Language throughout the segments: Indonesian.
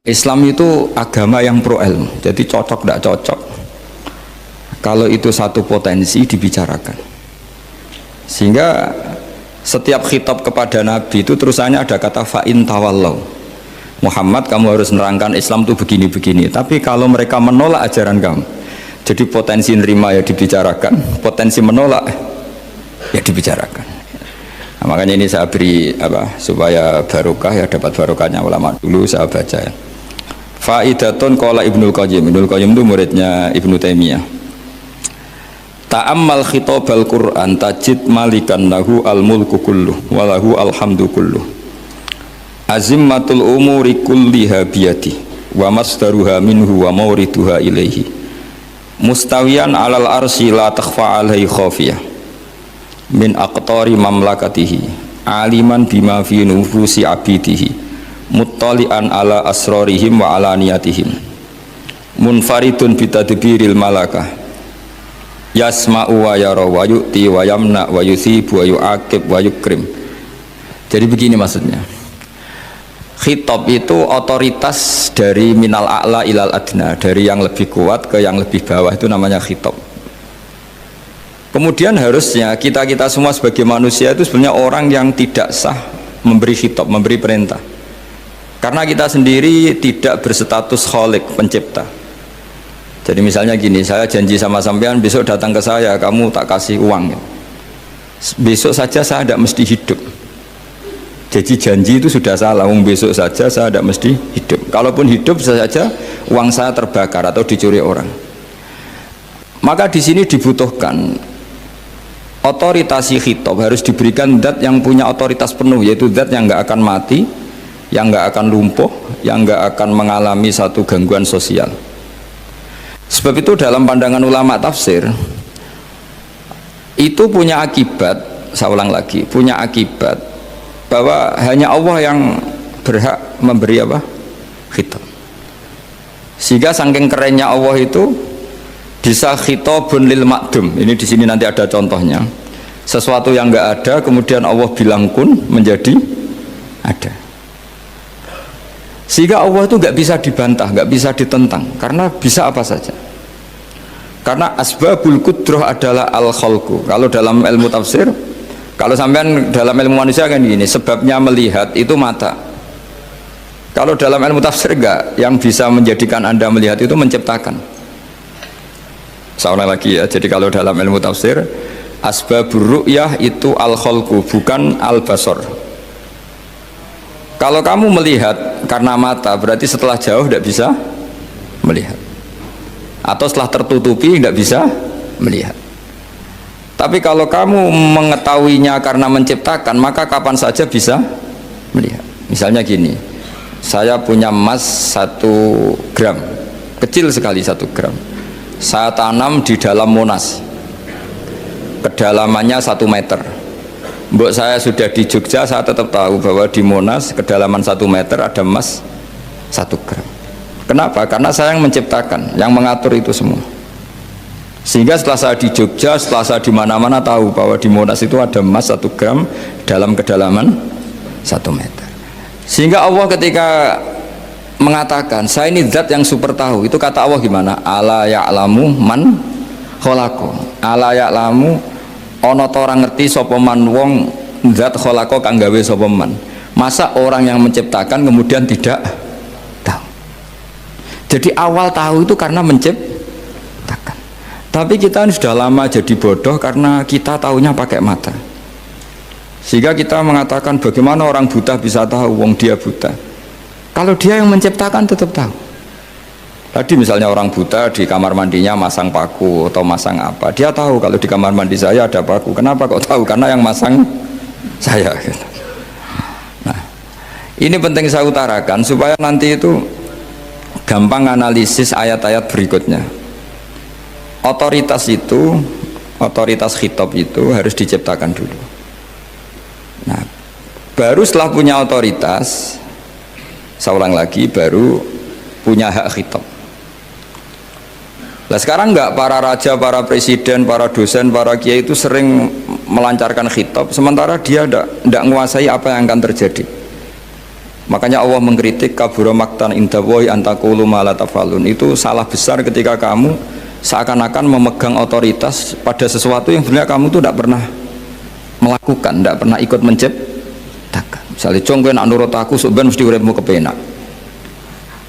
Islam itu agama yang pro ilmu, jadi cocok tidak cocok. Kalau itu satu potensi dibicarakan, sehingga setiap khitab kepada Nabi itu terusannya ada kata fa'in tawallau. Muhammad, kamu harus menerangkan Islam itu begini-begini. Tapi kalau mereka menolak ajaran kamu, jadi potensi nerima ya dibicarakan, potensi menolak ya dibicarakan. Nah, makanya ini saya beri supaya barokah ya, dapat barokahnya ulama dulu saya baca ya. Faidatun qala Ibnul Qayyim. Ibnul Qayyim itu muridnya Ibnu Taimiyah. Ta'ammal khitabal Qur'an tajid malikan lahu al-mulku kulluh wa lahu alhamdu kulluh. Azimmatul umuri kulliha biyadi wa masdaruha minhu wa mawriduha ilaihi. Mustawiyan 'alal arsy la takhfa 'alaihi khafiyah. Min aqtari mamlakatihi aliman bima fi nufusi abidihi. Muttali'an ala asrarihim wa ala niyatihim, munfaridun bitadbiril malakah, yasma'u wa yara wa yu'ti wa yamna wa yuthibu wa yu'aqib wa yukrim. Jadi begini maksudnya, khitab itu otoritas dari minal a'la ilal adna, dari yang lebih kuat ke yang lebih bawah, itu namanya khitab. Kemudian harusnya kita semua sebagai manusia itu sebenarnya orang yang tidak sah memberi khitab, memberi perintah. Karena kita sendiri tidak berstatus khalik, pencipta. Jadi misalnya gini, saya janji sama sampean besok datang ke saya, kamu tak kasih uang ya. Besok saja saya tidak mesti hidup. Jadi janji itu sudah salah, besok saja saya tidak mesti hidup. Kalaupun hidup saja uang saya terbakar atau dicuri orang. Maka di sini dibutuhkan otoritasi khitab, harus diberikan zat yang punya otoritas penuh, yaitu zat yang nggak akan mati, yang nggak akan lumpuh, yang nggak akan mengalami satu gangguan sosial. Sebab itu dalam pandangan ulama tafsir itu punya akibat, saya ulang lagi, punya akibat bahwa hanya Allah yang berhak memberi khitab. Sehingga saking kerennya Allah itu bisa khitabun lil ma'dum. Ini di sini nanti ada contohnya. Sesuatu yang nggak ada kemudian Allah bilang kun menjadi ada. Sehingga Allah itu nggak bisa dibantah, nggak bisa ditentang, karena bisa apa saja. Karena asbabul qudrah adalah al-khalqu. Kalau dalam ilmu tafsir, kalau sampean dalam ilmu manusia kan gini, sebabnya melihat itu mata. Kalau dalam ilmu tafsir enggak, yang bisa menjadikan Anda melihat itu menciptakan. Saya ulang lagi ya, jadi kalau dalam ilmu tafsir, asbabur ru'yah itu al-khalqu, bukan al-basar. Kalau kamu melihat karena mata, berarti setelah jauh tidak bisa melihat, atau setelah tertutupi tidak bisa melihat. Tapi kalau kamu mengetahuinya karena menciptakan, maka kapan saja bisa melihat. Misalnya gini, saya punya emas 1 gram, kecil sekali 1 gram, saya tanam di dalam Monas, kedalamannya 1 meter. Mbok saya sudah di Jogja, saya tetap tahu bahwa di Monas kedalaman 1 meter ada emas 1 gram. Kenapa? Karena saya yang menciptakan, yang mengatur itu semua. Sehingga setelah saya di Jogja, setelah saya di mana-mana tahu bahwa di Monas itu ada emas 1 gram dalam kedalaman 1 meter. Sehingga Allah ketika mengatakan saya ini zat yang super tahu, itu kata Allah gimana? Ala ya'lamu man khalaqo. Ala ya'lamu ana ta ora ngerti sapa man wong zat khalaqa kang gawe sapa man. Masa orang yang menciptakan kemudian tidak tahu? Jadi awal tahu itu karena menciptakan. Tapi kita ini sudah lama jadi bodoh karena kita tahunya pakai mata. Sehingga kita mengatakan bagaimana orang buta bisa tahu, wong dia buta. Kalau dia yang menciptakan tetap tahu. Tadi misalnya orang buta di kamar mandinya masang paku atau masang apa, dia tahu kalau di kamar mandi saya ada paku. Kenapa kok tahu? Karena yang masang saya. Nah, ini penting saya utarakan supaya nanti itu gampang analisis ayat-ayat berikutnya. Otoritas itu, otoritas khitab itu harus diciptakan dulu. Nah, baru setelah punya otoritas, saya ulang lagi, baru punya hak khitab. Nah sekarang enggak, para raja, para presiden, para dosen, para kiai itu sering melancarkan khitab, sementara dia enggak menguasai apa yang akan terjadi. Makanya Allah mengkritik kabura maktan indallahi antaqulu ma la tafalun. Itu salah besar ketika kamu seakan-akan memegang otoritas pada sesuatu yang sebenarnya kamu tuh tidak pernah melakukan, tidak pernah ikut menciptakan. Misalnya cong kowe nak nurut aku sebenarnya mesti uripmu kepenak.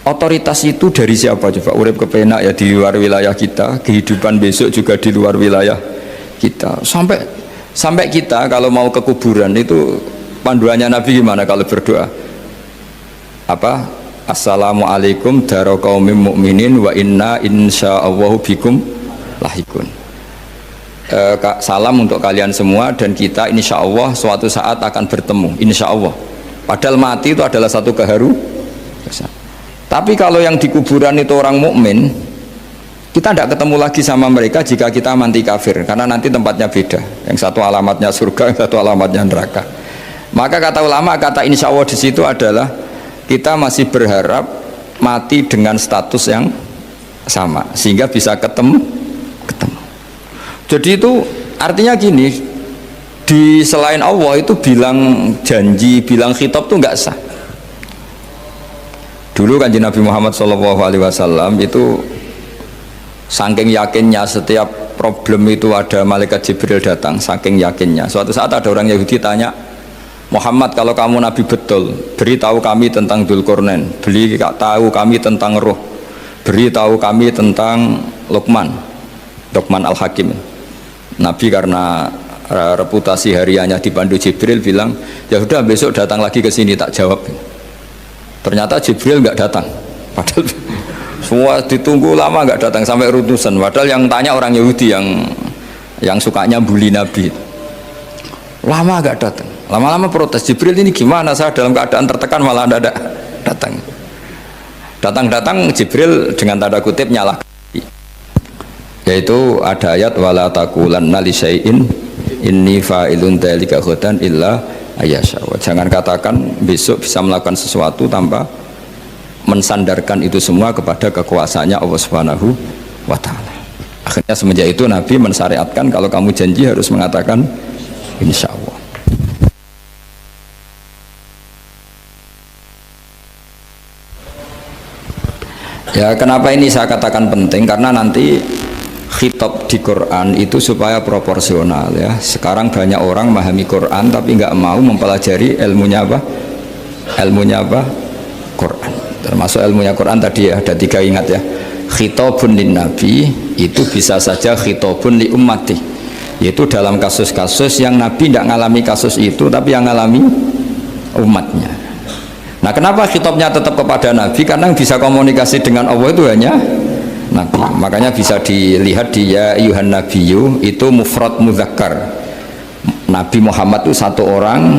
Otoritas itu dari siapa coba? Urip kepenak ya di luar wilayah kita, kehidupan besok juga di luar wilayah kita. Sampai kita kalau mau ke kuburan itu panduannya Nabi gimana kalau berdoa? Apa? Assalamualaikum daro qaumim mukminin wa inna insyaallahu bikum lahikun. Salam untuk kalian semua dan kita insya Allah suatu saat akan bertemu, insya Allah. Padahal mati itu adalah satu keharusan. Tapi kalau yang di kuburan itu orang mukmin, kita tidak ketemu lagi sama mereka jika kita mati kafir, karena nanti tempatnya beda. Yang satu alamatnya surga, yang satu alamatnya neraka. Maka kata ulama, kata insya Allah di situ adalah kita masih berharap mati dengan status yang sama, sehingga bisa ketemu. Jadi itu artinya gini, di selain Allah itu bilang janji, bilang khitab itu nggak sah. Dulu kan Nabi Muhammad SAW itu saking yakinnya setiap problem itu ada malaikat Jibril datang, saking yakinnya. Suatu saat ada orang Yahudi tanya, Muhammad kalau kamu Nabi betul, beritahu kami tentang Dzulqarnain, beritahu kami tentang Ruh, beritahu kami tentang Luqman Al-Hakim. Nabi karena reputasi hariannya dipandu Jibril bilang, ya sudah besok datang lagi ke sini tak jawab. Ternyata Jibril nggak datang, padahal semua ditunggu lama nggak datang sampai ratusan. Padahal yang tanya orang Yahudi yang sukanya bully Nabi, lama nggak datang. Lama-lama protes, Jibril ini gimana, saya dalam keadaan tertekan malah ada datang. Datang Jibril dengan tanda kutip nyalahkan, yaitu ada ayat wala taqulanna li syai'in inni fa'ilun dzalika ghadan illa ayasya. Jangan katakan besok bisa melakukan sesuatu tanpa mensandarkan itu semua kepada kekuasaannya Allah Subhanahu wa taala. Akhirnya semenjak itu Nabi mensyariatkan kalau kamu janji harus mengatakan insya Allah. Ya, kenapa ini saya katakan penting? Karena nanti khitab di Quran itu supaya proporsional ya. Sekarang banyak orang memahami Quran tapi nggak mau mempelajari ilmunya apa? Quran. Termasuk ilmunya Quran tadi ya, ada 3 ingat ya. Khitabun lin nabi itu bisa saja khitabun li ummati. Yaitu dalam kasus-kasus yang Nabi tidak ngalami kasus itu tapi yang ngalami umatnya. Nah, kenapa khitabnya tetap kepada Nabi? Karena yang bisa komunikasi dengan Allah itu hanya Nabi. Makanya bisa dilihat di ya ayyuhan nabiyyu itu mufrad mudzakkar. Nabi Muhammad itu satu orang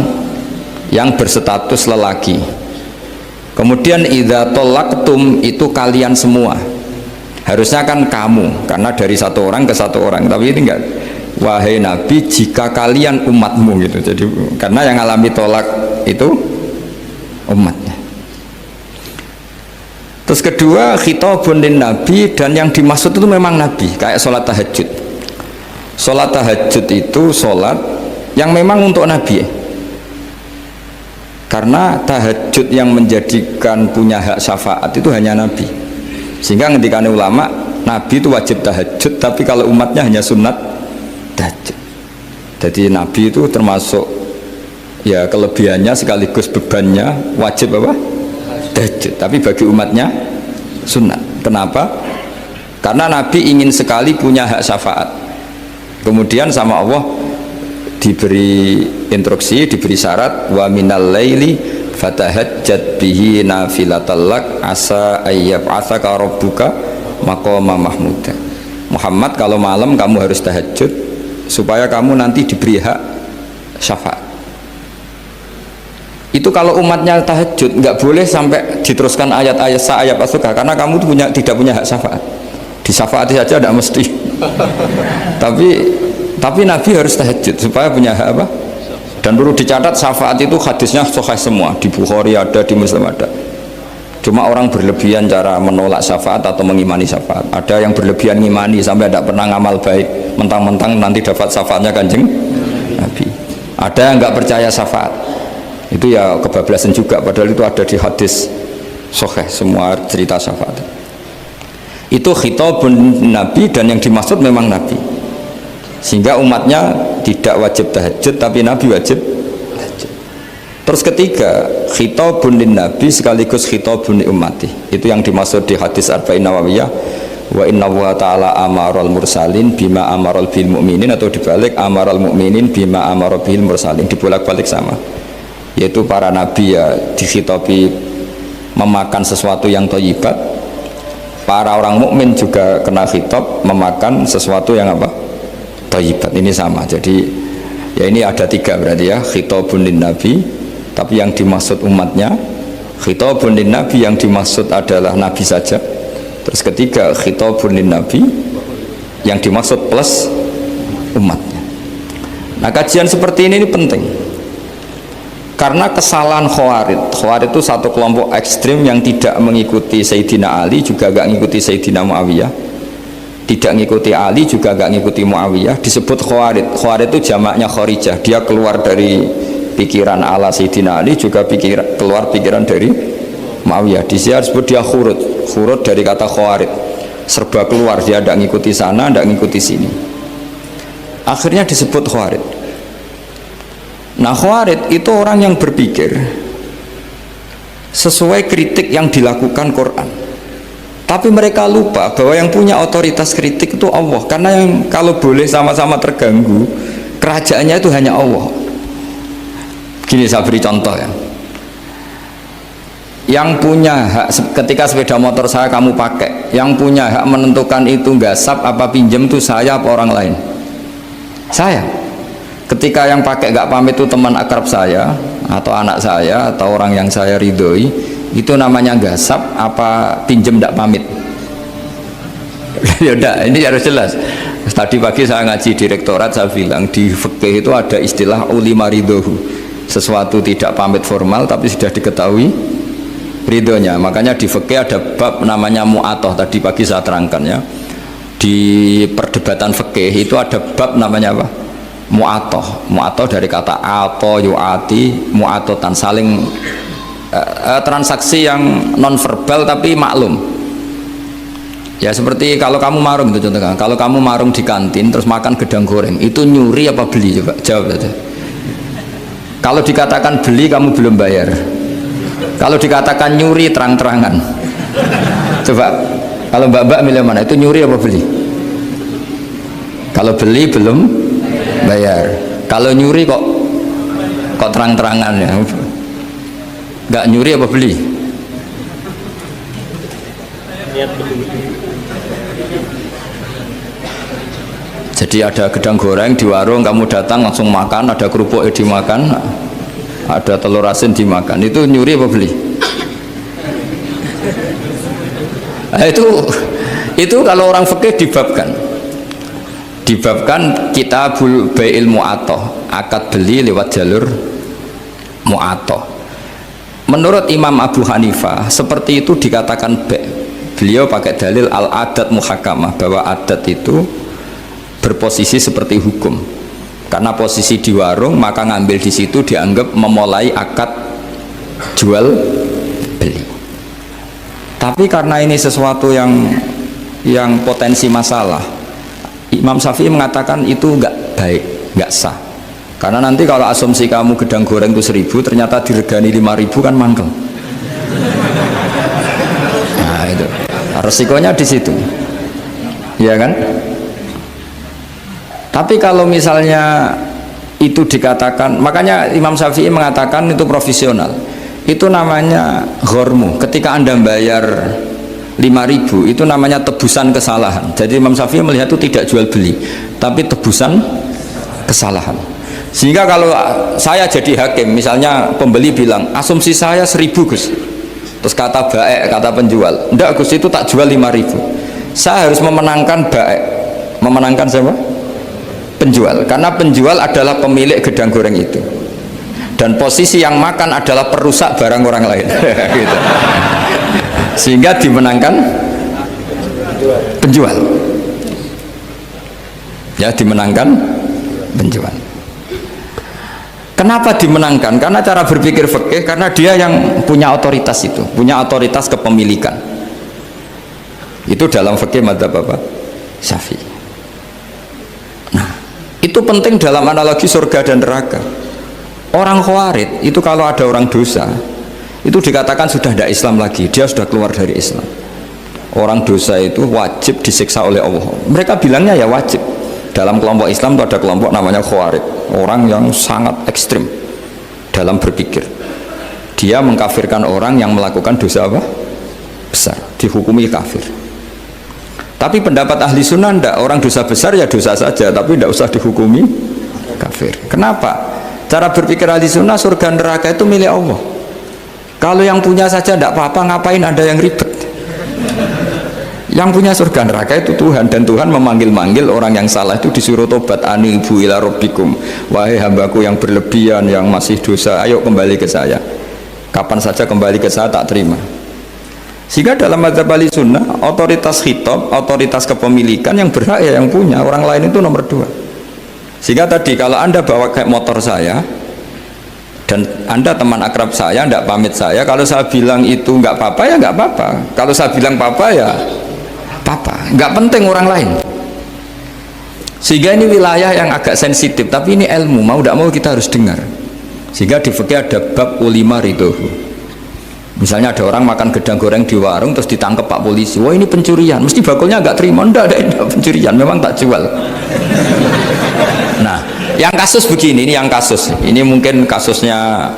yang berstatus lelaki. Kemudian idza talaqtum itu kalian semua. Harusnya kan kamu, karena dari satu orang ke satu orang. Tapi ini enggak. Wahai Nabi, jika kalian umatmu gitu. Jadi karena yang alami tolak itu umatnya. Terus kedua khitabun lin nabi, dan yang dimaksud itu memang Nabi, kayak sholat tahajud. Sholat tahajud itu sholat yang memang untuk Nabi, karena tahajud yang menjadikan punya hak syafaat itu hanya Nabi. Sehingga ngendikane ulama, Nabi itu wajib tahajud, tapi kalau umatnya hanya sunat tahajud. Jadi Nabi itu termasuk ya kelebihannya sekaligus bebannya wajib apa? Tahajud, tapi bagi umatnya sunat. Kenapa? Karena Nabi ingin sekali punya hak syafaat. Kemudian sama Allah diberi instruksi, diberi syarat wa minal laili fatahajjat bihi nafilatallak asa ayyab'atsaka rabbuka maqama mahmuda. Muhammad, kalau malam kamu harus tahajud supaya kamu nanti diberi hak syafaat. Itu kalau umatnya tahajud nggak boleh sampai diteruskan ayat-ayat sa'ayat asuka, karena kamu tidak punya hak syafaat. Disyafaati saja tidak mesti. tapi Nabi harus tahajud supaya punya hak apa? Dan perlu dicatat syafaat itu hadisnya sahih semua, di Bukhari ada, di Muslim ada. Cuma orang berlebihan cara menolak syafaat atau mengimani syafaat. Ada yang berlebihan ngimani sampai tidak pernah ngamal baik, mentang-mentang nanti dapat syafaatnya Kanjeng Nabi. Ada yang nggak percaya syafaat. Itu ya kebablasan juga, padahal itu ada di hadis sahih semua cerita syafaat. Itu khitabun Nabi, dan yang dimaksud memang Nabi, sehingga umatnya tidak wajib tahajud tapi Nabi wajib tahajud. Terus ketiga, khitabun lin Nabi sekaligus khitabun li ummati, itu yang dimaksud di hadis Arba'in Nawawiyah, wa inna wa ta'ala amaral mursalin bima amaral bil mu'minin, atau dibalik amaral mu'minin bima amaral bil mursalin, dibolak-balik sama, yaitu para nabi ya dikhitabi memakan sesuatu yang thayyibat, para orang mukmin juga kena khitab memakan sesuatu yang apa? Thayyibat. Ini sama. Jadi ya ini ada tiga berarti ya, khitabun lin nabi, tapi yang dimaksud umatnya, khitabun lin nabi yang dimaksud adalah nabi saja. Terus ketiga, khitabun lin nabi yang dimaksud plus umatnya. Nah, kajian seperti ini penting. Karena kesalahan Khawarij itu satu kelompok ekstrim yang tidak mengikuti Sayyidina Ali, juga gak mengikuti Sayyidina Muawiyah, tidak mengikuti Ali, juga gak mengikuti Muawiyah, disebut Khawarij. Khawarij itu jamaknya Kharijah, dia keluar dari pikiran ala Sayyidina Ali, juga keluar pikiran dari Muawiyah. Di sini disebut dia khurut dari kata Khawarij, serba keluar, dia tidak mengikuti sana, tidak mengikuti sini, akhirnya disebut Khawarij. Nah, Khawarij itu orang yang berpikir sesuai kritik yang dilakukan Quran, tapi mereka lupa bahwa yang punya otoritas kritik itu Allah, karena yang kalau boleh sama-sama terganggu kerajaannya itu hanya Allah. Gini saya beri contoh ya, yang punya hak ketika sepeda motor saya kamu pakai, yang punya hak menentukan itu gasap apa pinjam itu saya apa orang lain? Saya. Ketika yang pakai gak pamit itu teman akrab saya atau anak saya atau orang yang saya ridhoi, itu namanya gasap apa pinjem gak pamit? Ya udah, ini harus jelas. Tadi pagi saya ngaji direktorat, saya bilang di fikih itu ada istilah ulima ridhohu, sesuatu tidak pamit formal tapi sudah diketahui ridhonya. Makanya di fikih ada bab namanya mu'atoh, tadi pagi saya terangkan ya. Di perdebatan fikih itu ada bab namanya apa? Mu'atoh. Mu'atoh dari kata ato yu'ati, mu'atotan, saling transaksi yang non verbal tapi maklum. Ya seperti kalau kamu marung itu contohnya, kalau kamu marung di kantin terus makan gedang goreng, itu nyuri apa beli? Coba jawab saja. Kalau dikatakan beli kamu belum bayar, kalau dikatakan nyuri terang-terangan. Coba kalau mbak-mbak milih mana, itu nyuri apa beli? Kalau beli belum bayar, kalau nyuri kok terang-terangan ya. Nggak nyuri apa beli? Jadi ada gedang goreng di warung, kamu datang langsung makan, ada kerupuk dimakan, ada telur asin dimakan, itu nyuri apa beli? Nah, itu kalau orang fikih dibabkan kitabul bai'il mu'atoh, akad beli lewat jalur mu'atoh. Menurut Imam Abu Hanifah seperti itu dikatakan beliau pakai dalil al-adat muhakamah, bahwa adat itu berposisi seperti hukum, karena posisi di warung maka ngambil di situ dianggap memulai akad jual beli. Tapi karena ini sesuatu yang potensi masalah, Imam Syafi'i mengatakan itu enggak baik, enggak sah. Karena nanti kalau asumsi kamu gedang goreng itu 1.000, ternyata diregani 5.000 kan mangkel. Nah itu resikonya di situ, ya kan? Tapi kalau misalnya itu dikatakan, makanya Imam Syafi'i mengatakan itu profesional, itu namanya ghormu. Ketika Anda bayar 5.000 itu namanya tebusan kesalahan. Jadi Imam Syafi'i melihat itu tidak jual beli tapi tebusan kesalahan. Sehingga kalau saya jadi hakim, misalnya pembeli bilang asumsi saya 1.000 Gus, terus kata baik, kata penjual enggak Gus itu tak jual 5.000, saya harus memenangkan baik. Memenangkan siapa? Penjual, karena penjual adalah pemilik gedang goreng itu dan posisi yang makan adalah perusak barang orang lain. Gitu. Sehingga dimenangkan penjual, ya dimenangkan penjual. Kenapa dimenangkan? Karena cara berpikir fikih, karena dia yang punya otoritas itu, punya otoritas kepemilikan. Itu dalam fikih madzhab apa? Syafi'i. Nah, itu penting dalam analogi surga dan neraka. Orang Khawarij itu kalau ada orang dosa, itu dikatakan sudah tidak Islam lagi, dia sudah keluar dari Islam. Orang dosa itu wajib disiksa oleh Allah. Mereka bilangnya ya wajib. Dalam kelompok Islam itu ada kelompok namanya Khawarij, orang yang sangat ekstrim dalam berpikir. Dia mengkafirkan orang yang melakukan dosa apa? Besar, dihukumi kafir. Tapi pendapat ahli sunnah enggak, orang dosa besar ya dosa saja, tapi tidak usah dihukumi kafir. Kenapa? Cara berpikir ahli sunnah, surga neraka itu milik Allah. Kalau yang punya saja tidak apa-apa, ngapain ada yang ribet? Yang punya surga neraka itu Tuhan, dan Tuhan memanggil-manggil orang yang salah itu disuruh tobat, anibu ila rabbikum, wahai hambaku yang berlebihan, yang masih dosa, ayo kembali ke saya. Kapan saja kembali ke saya tak terima. Sehingga dalam mazhab ahli sunnah, otoritas khitab, otoritas kepemilikan yang berhak ya yang punya, orang lain itu nomor 2. Sehingga tadi kalau Anda bawa kayak motor saya dan Anda teman akrab saya, tidak pamit saya, kalau saya bilang itu nggak apa-apa ya nggak apa-apa, kalau saya bilang apa-apa ya apa, nggak penting orang lain. Sehingga ini wilayah yang agak sensitif, tapi ini ilmu, mau tidak mau kita harus dengar. Sehingga di fikih ada bab ulima ridhohu. Misalnya ada orang makan gedang goreng di warung terus ditangkap Pak polisi, wah ini pencurian, mesti bakulnya nggak terima, enggak pencurian, memang tak jual. Nah, yang kasus begini, ini yang kasus, ini mungkin kasusnya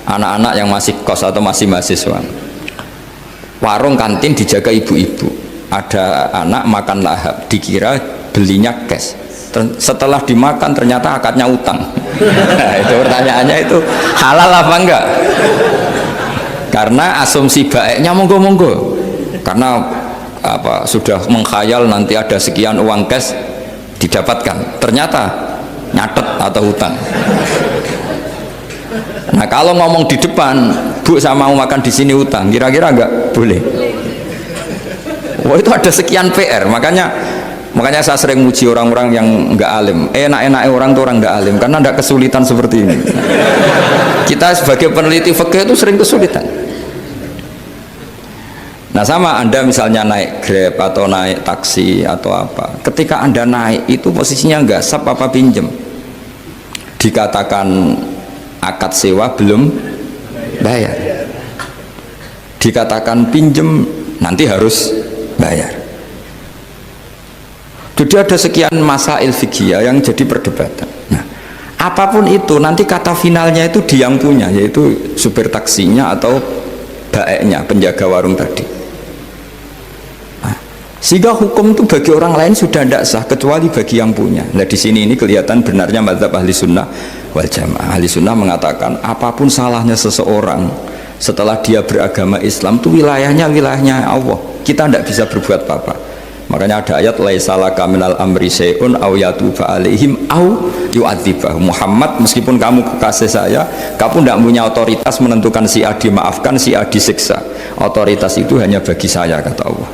anak-anak yang masih kos atau masih mahasiswa. Warung kantin dijaga ibu-ibu. Ada anak makan lahap, dikira belinya cash. Setelah dimakan ternyata akadnya utang. Nah, itu pertanyaannya itu halal apa enggak? Karena asumsi baiknya monggo-monggo. Karena apa, sudah mengkhayal nanti ada sekian uang cash didapatkan. Ternyata nyatet atau utang. Nah, kalau ngomong di depan, Bu saya mau makan di sini utang, kira-kira enggak boleh. Wah, itu ada sekian PR, makanya saya sering muji orang-orang yang enggak alim. Enak-enak orang tuh orang enggak alim karena enggak kesulitan seperti ini. Kita sebagai peneliti fikih itu sering kesulitan. Nah, sama Anda misalnya naik Grab atau naik taksi atau apa, ketika Anda naik itu posisinya enggak sap apa pinjem, dikatakan akad sewa belum bayar, dikatakan pinjem nanti harus bayar. Jadi ada sekian masail fikih yang jadi perdebatan. Nah, apapun itu nanti kata finalnya itu dia yang punya, yaitu supir taksinya atau baeknya, penjaga warung tadi. Nah, sehingga hukum itu bagi orang lain sudah tidak sah kecuali bagi yang punya. Nah, di sini ini kelihatan benarnya mazhab ahli sunnah wal jamaah. Ahli sunnah mengatakan apapun salahnya seseorang setelah dia beragama Islam itu wilayahnya Allah, kita tidak bisa berbuat apa-apa. Makanya ada ayat laisa laka minal amri syai'un aw yatuba alaihim aw yu'adzibahum. Muhammad, meskipun kamu kekasih saya, kamu tidak punya otoritas menentukan si A dimaafkan, si A disiksa. Otoritas itu hanya bagi saya, kata Allah.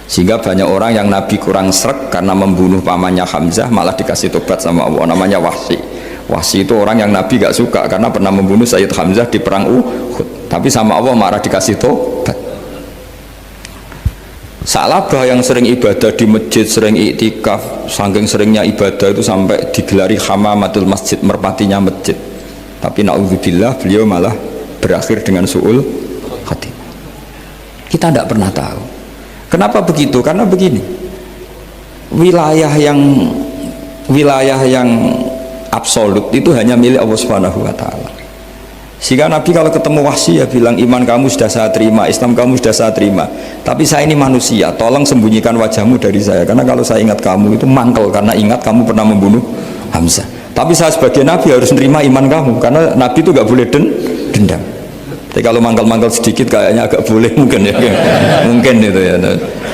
Sehingga banyak orang yang Nabi kurang srek karena membunuh pamannya Hamzah malah dikasih tobat sama Allah, namanya Wahsy. Wahsy itu orang yang Nabi gak suka karena pernah membunuh Sayyid Hamzah di perang Uhud, tapi sama Allah marah dikasih tobat. Sa'labah yang sering ibadah di masjid, sering iktikaf, saking seringnya ibadah itu sampai digelari hamamatul masjid, merpatinya masjid. Tapi na'udzubillah beliau malah berakhir dengan su'ul khatimah. Kita tidak pernah tahu. Kenapa begitu? Karena begini, wilayah yang absolut itu hanya milik Allah Subhanahu wa ta'ala. Sehingga Nabi kalau ketemu Wahsy ya bilang, iman kamu sudah saya terima, Islam kamu sudah saya terima, tapi saya ini manusia, tolong sembunyikan wajahmu dari saya, karena kalau saya ingat kamu itu mangkel, karena ingat kamu pernah membunuh Hamzah. Tapi saya sebagai Nabi harus menerima iman kamu, karena Nabi itu gak boleh dendam. Tapi kalau mangkel-mangkel sedikit kayaknya agak boleh mungkin ya, mungkin itu ya.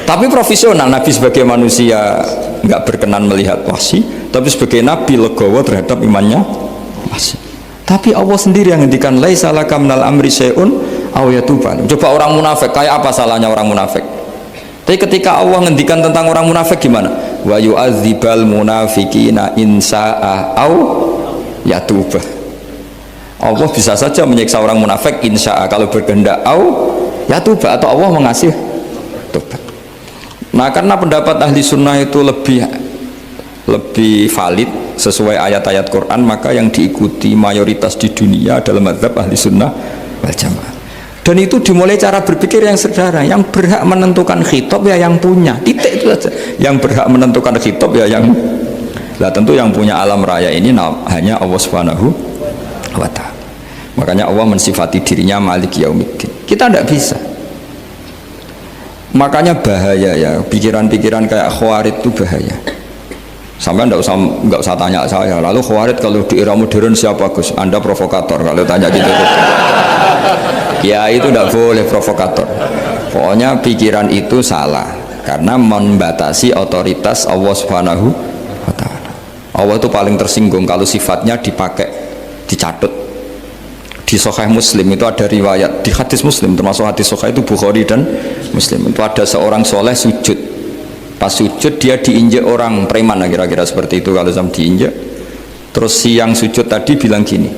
Tapi profesional, Nabi sebagai manusia nggak berkenan melihat Wahsy, tapi sebagai Nabi legowo terhadap imannya Wahsy. Tapi Allah sendiri yang ngendikan laisa laka minal amri syai'un aw yatuba. Coba orang munafik, kayak apa salahnya orang munafik? Tapi ketika Allah ngendikan tentang orang munafik gimana? Wa yu'adzibal munafiqina in sa'a aw yatuba. Allah bisa saja menyiksa orang munafik insya kalau berkehendak, ya tuba, atau Allah mengasih tobat. Nah karena pendapat ahli sunnah itu lebih valid sesuai ayat-ayat Quran, maka yang diikuti mayoritas di dunia dalam mazhab ahli sunnah wal jamaah. Dan itu dimulai cara berpikir yang sederhana, yang berhak menentukan khitab ya yang punya, titik itu saja. Yang berhak menentukan khitab ya yang, lah tentu yang punya alam raya ini hanya Allah Subhanahu wa ta'ala. Makanya Allah mensifati dirinya Malik Yaumiddin, kita tidak bisa. Makanya bahaya ya, pikiran-pikiran kayak Khawarij itu bahaya. Sampai nggak usah tanya saya. Lalu Khawarij kalau di era modern siapa Gus? Anda provokator kalau tanya gitu. Ya itu tidak boleh provokator. Pokoknya pikiran itu salah karena membatasi otoritas Allah Subhanahu wa ta'ala. Allah itu paling tersinggung kalau sifatnya dipakai, dicatut. Di Sahih Muslim itu ada riwayat, di hadis Muslim termasuk hadis Sahih itu Bukhari dan Muslim, itu ada seorang soleh sujud. Pas sujud dia diinjek orang preman, kira-kira seperti itu kalau sama diinjek. Terus si yang sujud tadi bilang gini,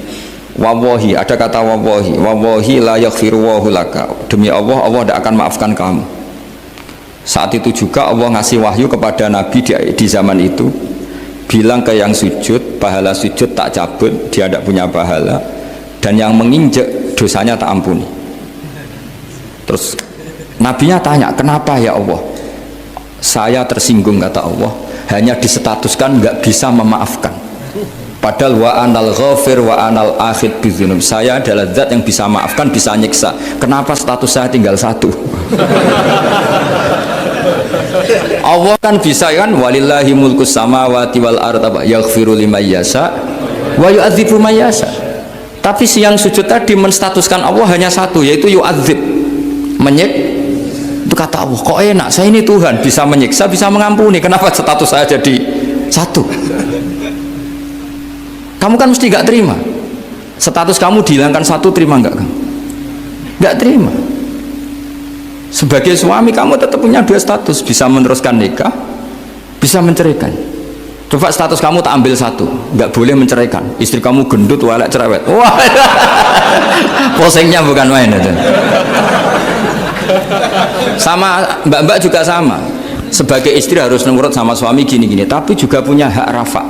wawahi, ada kata wawahi la yaghfiru wahu laka, demi Allah, Allah tidak akan maafkan kamu. Saat itu juga Allah ngasih wahyu kepada Nabi di zaman itu, bilang ke yang sujud, pahala sujud tak cabut, dia tidak punya pahala, dan yang menginjek dosanya tak ampuni. Terus Nabinya tanya, kenapa ya Allah? Saya tersinggung, kata Allah, hanya disetatuskan nggak bisa memaafkan. Padahal wa anal ghafir wa anal akhid bidzunub, saya adalah zat yang bisa maafkan, bisa nyiksa. Kenapa status saya tinggal satu? Allah kan bisa kan, walillahi mulkus samawati wal ardh yaghfiru liman yasha wa yu'adzibu man yasha. Tapi si yang sujud tadi menstatuskan Allah hanya satu, yaitu yu'adzib, menyik. Itu kata Allah, kok enak, saya ini Tuhan, bisa menyiksa, bisa mengampuni, kenapa status saya jadi satu? Kamu kan mesti gak terima. Status kamu dihilangkan satu, terima gak kamu? Gak terima. Sebagai suami kamu tetap punya dua status, bisa meneruskan nikah, bisa menceraikan. Coba status kamu tak ambil satu, nggak boleh menceraikan. Istri kamu gendut, walek, cerewet. Wah, posengnya bukan main itu. Sama mbak-mbak juga sama. Sebagai istri harus nurut sama suami gini-gini, tapi juga punya hak rafa,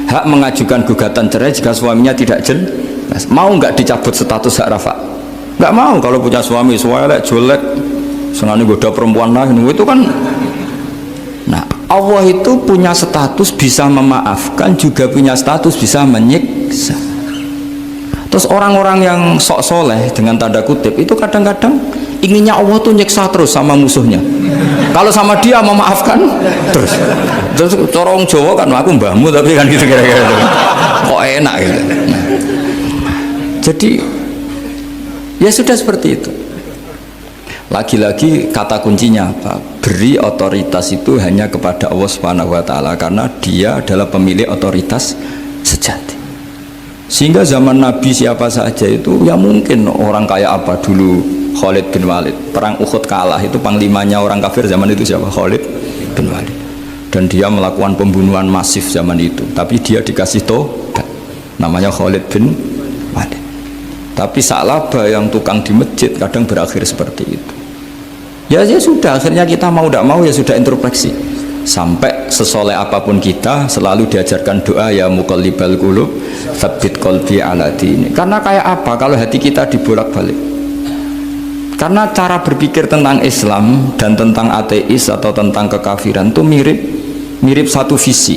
hak mengajukan gugatan cerai jika suaminya tidak jelas. Mau nggak dicabut status hak rafa? Nggak mau. Kalau punya suami walek, jelek, senang goda perempuan lain, itu kan. Nah, Allah itu punya status bisa memaafkan, juga punya status bisa menyiksa. Terus orang-orang yang sok soleh dengan tanda kutip itu kadang-kadang inginnya Allah tuh nyiksa terus sama musuhnya. Kalau sama dia memaafkan terus. Terus corong Jawa kan, aku mbahmu tapi kan gitu kira-kira. Kok enak gitu. Nah, jadi ya sudah seperti itu. Lagi-lagi kata kuncinya apa? Beri otoritas itu hanya kepada Allah Subhanahu wa ta'ala, karena dia adalah pemilik otoritas sejati. Sehingga zaman Nabi siapa saja itu, ya mungkin orang kayak apa dulu, Khalid bin Walid, perang Uhud kalah, itu panglimanya orang kafir zaman itu siapa? Khalid bin Walid. Dan dia melakukan pembunuhan masif zaman itu, tapi dia dikasih tobat, namanya Khalid bin Walid. Tapi Sa'labah yang tukang di masjid kadang berakhir seperti itu. Ya sudah, akhirnya kita mau tidak mau ya sudah introspeksi. Sampai sesoleh apapun kita selalu diajarkan doa, ya muqallibal qulub tsabbit qalbi ala dini. Karena kayak apa kalau hati kita dibolak-balik? Karena cara berpikir tentang Islam dan tentang ateis atau tentang kekafiran itu mirip satu visi.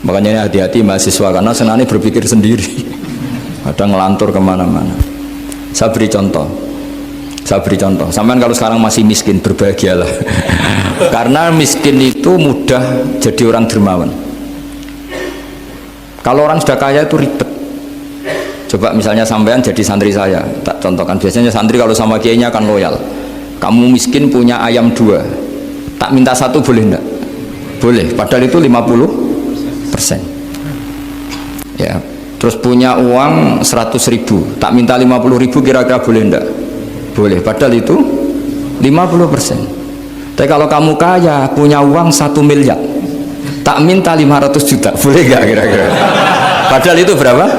Makanya hati-hati mahasiswa, karena senangnya berpikir sendiri. Ada ngelantur kemana-mana. Saya beri contoh. Sampai kalau sekarang masih miskin, berbahagialah. Karena miskin itu mudah jadi orang dermawan. Kalau orang sudah kaya itu ribet. Coba misalnya sampean jadi santri saya, tak contohkan. Biasanya santri kalau sama kiainya kan loyal. Kamu miskin punya ayam 2, tak minta 1 boleh enggak? Boleh, padahal itu 50%. Ya. Terus punya uang 100.000, tak minta 50.000, kira-kira boleh enggak? Boleh, padahal itu 50%. Tapi kalau kamu kaya, punya uang 1 miliar, tak minta 500 juta, boleh enggak kira-kira? Padahal itu berapa?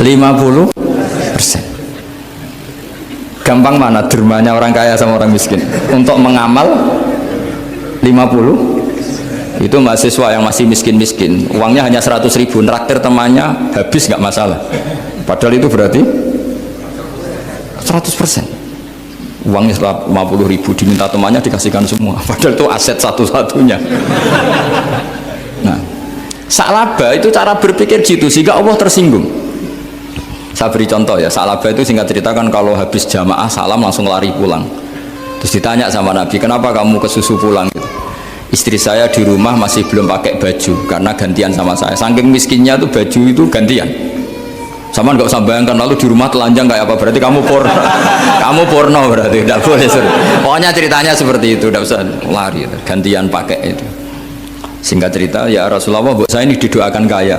50%. Gampang mana dermanya orang kaya sama orang miskin untuk mengamal 50. Itu mahasiswa yang masih miskin-miskin, uangnya hanya 100.000, traktir temannya habis nggak masalah, padahal itu berarti 100%. Uangnya 50.000 diminta temannya dikasihkan semua, padahal itu aset satu-satunya. Nah, Sa'labah itu cara berpikir gitu sehingga Allah tersinggung. Saya beri contoh ya, Sa'labah itu singkat cerita kan kalau habis jamaah salam langsung lari pulang. Terus ditanya sama Nabi, kenapa kamu kesusu pulang gitu? Istri saya di rumah masih belum pakai baju karena gantian sama saya. Saking miskinnya tuh baju itu gantian. Sama nggak usah bayangkan, lalu di rumah telanjang kayak apa, berarti kamu porno. Kamu porno berarti, tidak boleh. Pokoknya ceritanya seperti itu, tidak usah lari, gantian pakai itu. Singkat cerita, ya Rasulullah, buat saya ini didoakan kaya.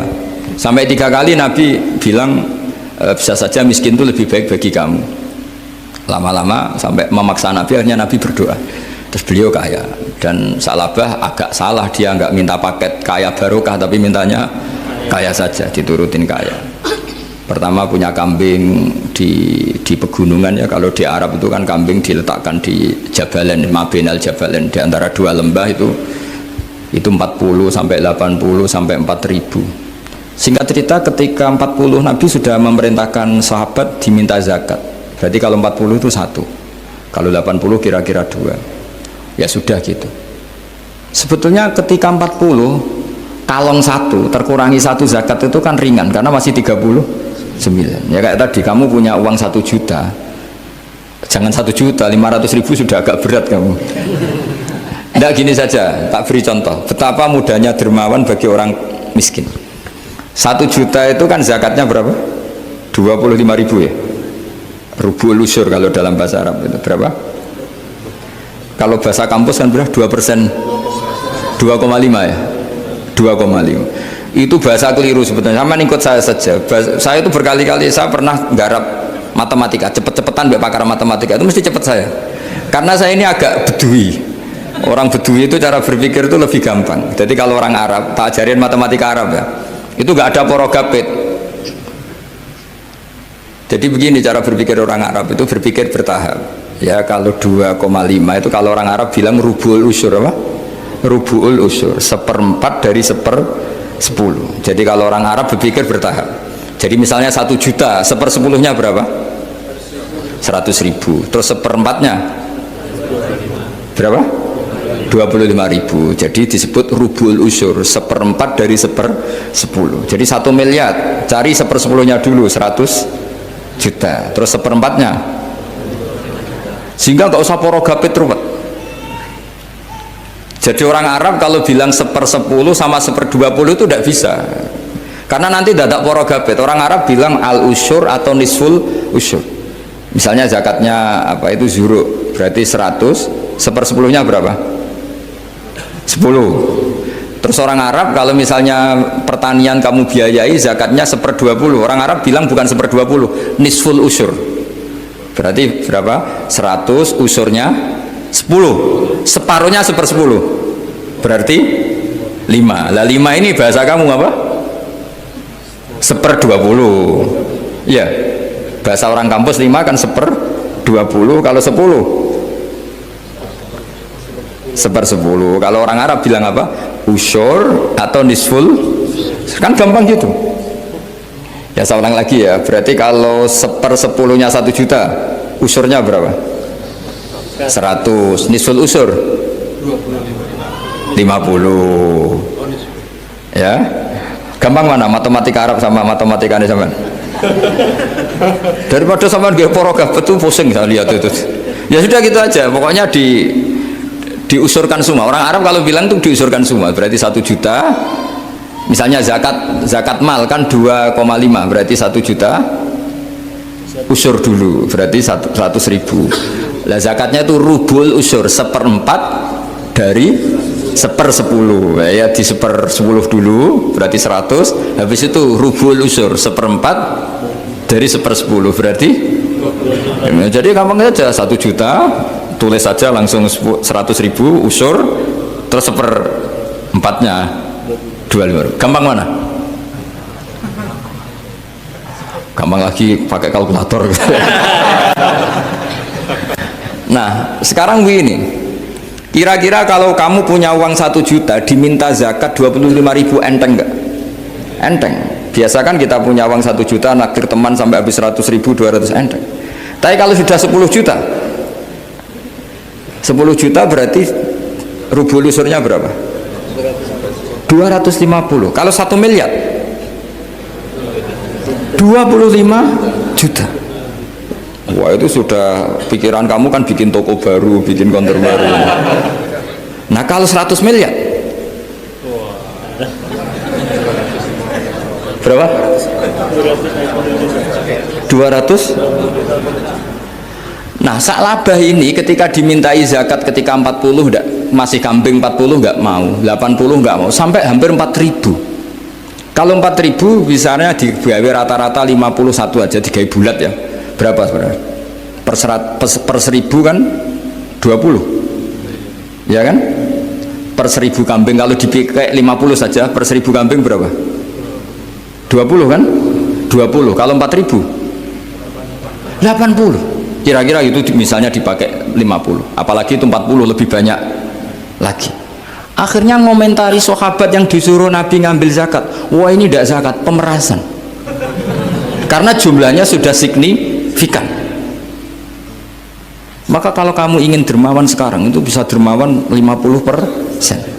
Sampai 3 kali Nabi bilang, bisa saja miskin itu lebih baik bagi kamu. Lama-lama sampai memaksa Nabi, akhirnya Nabi berdoa. Terus beliau kaya. Dan Sa'labah agak salah, dia nggak minta paket kaya barokah, tapi mintanya kaya saja, diturutin kaya. Pertama punya kambing di pegunungan ya, kalau di Arab itu kan kambing diletakkan di Jabalen, Mabinal Jabalen, di antara 2 lembah itu 40 sampai 80 sampai 4.000. Singkat cerita ketika 40 Nabi sudah memerintahkan sahabat diminta zakat. Berarti kalau 40 itu 1, kalau 80 kira-kira 2. Ya sudah gitu. Sebetulnya ketika 40 kalong 1 terkurangi 1 zakat itu kan ringan karena masih 39. Ya kayak tadi kamu punya uang 1 juta, jangan 1 juta, 500.000 sudah agak berat kamu. Tidak, gini saja, tak beri contoh betapa mudahnya dermawan bagi orang miskin. 1 juta itu kan zakatnya berapa? 25.000 ya. Rubul usyur kalau dalam bahasa Arab itu berapa? Kalau bahasa kampus kan berapa? 2%, 2,5 ya, 2,5. Itu bahasa keliru sebetulnya. Sama ikut saya saja. Saya itu berkali-kali saya pernah garap matematika, cepet-cepetan mbak pakar matematika itu mesti cepet saya. Karena saya ini agak bedui. Orang bedui itu cara berpikir itu lebih gampang. Jadi kalau orang Arab, tak ajarin matematika Arab ya, itu nggak ada porogapit. Jadi begini cara berpikir orang Arab itu, berpikir bertahap. Ya kalau 2,5 itu kalau orang Arab bilang rubul usyur apa? Rubul usyur, 1/4 dari 1/10. Jadi kalau orang Arab berpikir bertahap. Jadi misalnya 1 juta, 1/10-nya berapa? 100.000. Terus 1/4-nya berapa? 25.000. Jadi disebut rubul usyur, 1/4 dari 1/10. Jadi 1 miliar, cari 1/10-nya dulu, 100 juta. Terus 1/4-nya, sehingga nggak usah porogapit ruwet. Jadi orang Arab kalau bilang 1/10 sama 1/20 itu tidak bisa, karena nanti dadak porogapit. Orang Arab bilang al usyur atau nisful usyur. Misalnya zakatnya apa itu zuruk, berarti 100, 1/10-nya berapa? 10. Terus orang Arab kalau misalnya pertanian kamu biayai zakatnya 1/20, orang Arab bilang bukan 1/20, nisful usyur. Berarti berapa? 100, usurnya 10, separuhnya 1/10, berarti 5. Lah 5 ini bahasa kamu apa? 1/20. Ya, bahasa orang kampus 5 kan 1/20. Kalau 10 1/10. Kalau orang Arab bilang apa? Usyur atau nisful, kan gampang gitu. Ya saya ulang lagi ya, berarti kalau 1/10-nya 1 juta, usurnya berapa? 100. Nisful usur 50. Ya, gampang mana matematika Arab sama matematika ini sama? Daripada sama nggak porogaf betul pusing saya lihat itu. Ya sudah gitu aja, pokoknya diusurkan semua. Orang Arab kalau bilang tuh diusurkan semua, berarti 1 juta. Misalnya zakat mal kan 2,5, berarti 1 juta usur dulu, berarti 100.000. Lah zakatnya itu rubul usur, 1/4 dari 1/10. Ya di 1/10 dulu, berarti 100. Habis itu rubul usur, 1/4 dari 1/10, berarti ya, jadi gampang saja, 1 juta tulis saja langsung 100.000 usur, terus 1/4-nya 25. Gampang mana? gampang lagi pakai kalkulator. Nah sekarang begini, kira-kira kalau kamu punya uang 1 juta diminta zakat 25.000 enteng nggak? Enteng. Biasa kan kita punya uang 1 juta naktir teman sampai habis 100.000 200 enteng. Tapi kalau sudah 10 juta 10 juta berarti rubul usurnya berapa? 250. Kalau 1 miliar 25 juta. Wah itu sudah pikiran kamu kan bikin toko baru, bikin kantor baru. Nah kalau 100 miliar berapa? 200. Nah sak labah ini ketika dimintai zakat ketika 40 enggak, masih kambing 40 enggak mau, 80 enggak mau, sampai hampir 4.000. Kalau 4.000 misalnya digawe rata-rata 51 aja, digawe bulat ya. Berapa sebenarnya? Per 1.000 kan 20 ya kan? Per 1.000 kambing kalau dipakai 50 saja per 1.000 kambing berapa? 20 kan? 20. Kalau 4.000 80. Kira-kira itu misalnya dipakai 50, apalagi itu 40 lebih banyak lagi. Akhirnya ngomentari sahabat yang disuruh Nabi ngambil zakat, wah ini tidak zakat, pemerasan. Karena jumlahnya sudah signifikan. Maka kalau kamu ingin dermawan sekarang itu bisa dermawan 50%.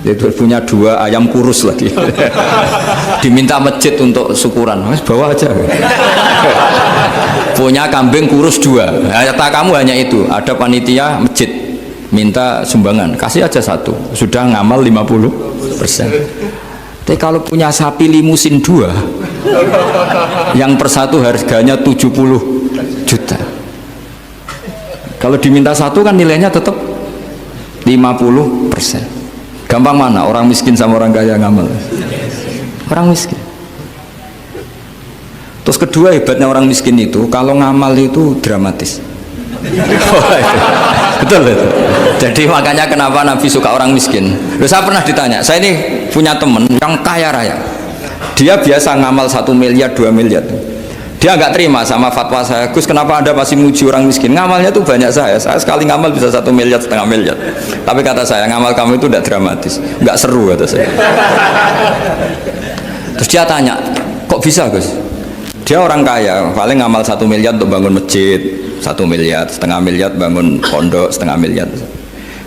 Itu punya 2 ayam kurus lagi. Diminta masjid untuk syukuran, mas bawa aja. Punya kambing kurus 2. Kata kamu hanya itu, ada panitia masjid minta sumbangan, kasih aja 1, sudah ngamal 50%. Tapi kalau punya sapi limusin 2 yang per 1 harganya 70 juta, kalau diminta 1 kan nilainya tetap 50%. Gampang mana orang miskin sama orang kaya ngamal? Orang miskin. Terus kedua hebatnya orang miskin itu kalau ngamal itu dramatis. Betul betul. Jadi makanya kenapa Nabi suka orang miskin. Loh, saya pernah ditanya, saya ini punya teman yang kaya raya, dia biasa ngamal 1 miliar 2 miliar, dia nggak terima sama fatwa saya, Gus kenapa Anda masih muji orang miskin, ngamalnya tuh banyak, saya sekali ngamal bisa 1 miliar setengah miliar, tapi kata saya ngamal kamu itu tidak dramatis, nggak seru kata saya. Terus dia tanya, kok bisa Gus? Dia orang kaya, paling ngamal 1 miliar untuk bangun masjid, 1 miliar, setengah miliar bangun pondok, setengah miliar.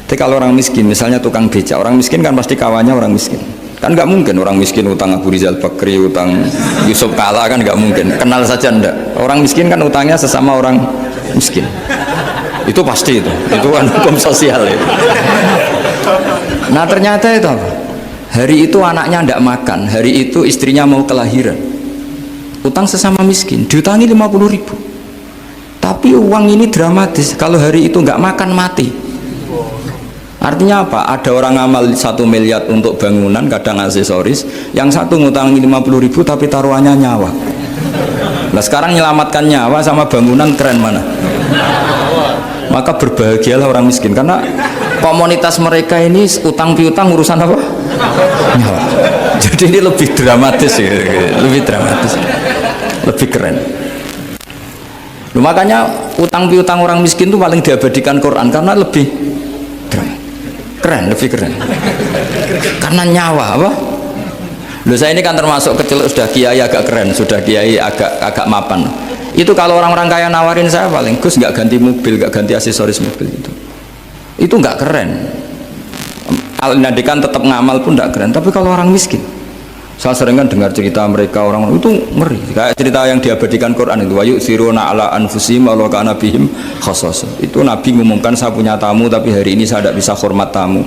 Tapi kalau orang miskin, misalnya tukang beca, orang miskin kan pasti kawannya orang miskin. Kan nggak mungkin orang miskin utang Abu Rizal Bakri, utang Yusuf Kala, kan nggak mungkin. Kenal saja ndak. Orang miskin kan utangnya sesama orang miskin. Itu pasti itu kan hukum sosial itu. Nah ternyata itu apa? Hari itu anaknya ndak makan, hari itu istrinya mau kelahiran. Utang sesama miskin, diutangi 50.000. Tapi uang ini dramatis, kalau hari itu nggak makan mati. Artinya apa? Ada orang ngamal 1 miliar untuk bangunan, kadang aksesoris, yang satu ngutangi 50.000 tapi taruhannya nyawa. Nah sekarang menyelamatkan nyawa sama bangunan keren mana? Maka berbahagialah orang miskin, karena komunitas mereka ini utang piutang urusan apa? Nyawa. Jadi ini lebih dramatis ya, lebih dramatis, lebih keren. Makanya utang piutang orang miskin itu paling diabadikan Quran karena lebih keren, lebih keren. Karena nyawa apa? Loh saya ini kan termasuk kecil sudah kiai agak keren, sudah kiai agak mapan. Itu kalau orang-orang kaya nawarin saya paling Gus nggak ganti mobil, nggak ganti aksesoris mobil itu nggak keren. Al-Nadikan tetap ngamal pun nggak keren. Tapi kalau orang miskin, saya sering kan dengar cerita mereka orang itu ngeri. Kayak cerita yang diabadikan Quran itu, wa yu'thiruna ala anfusihim walau kana bihim khassasah. Itu Nabi ngumumkan saya punya tamu tapi hari ini saya tidak bisa hormat tamu.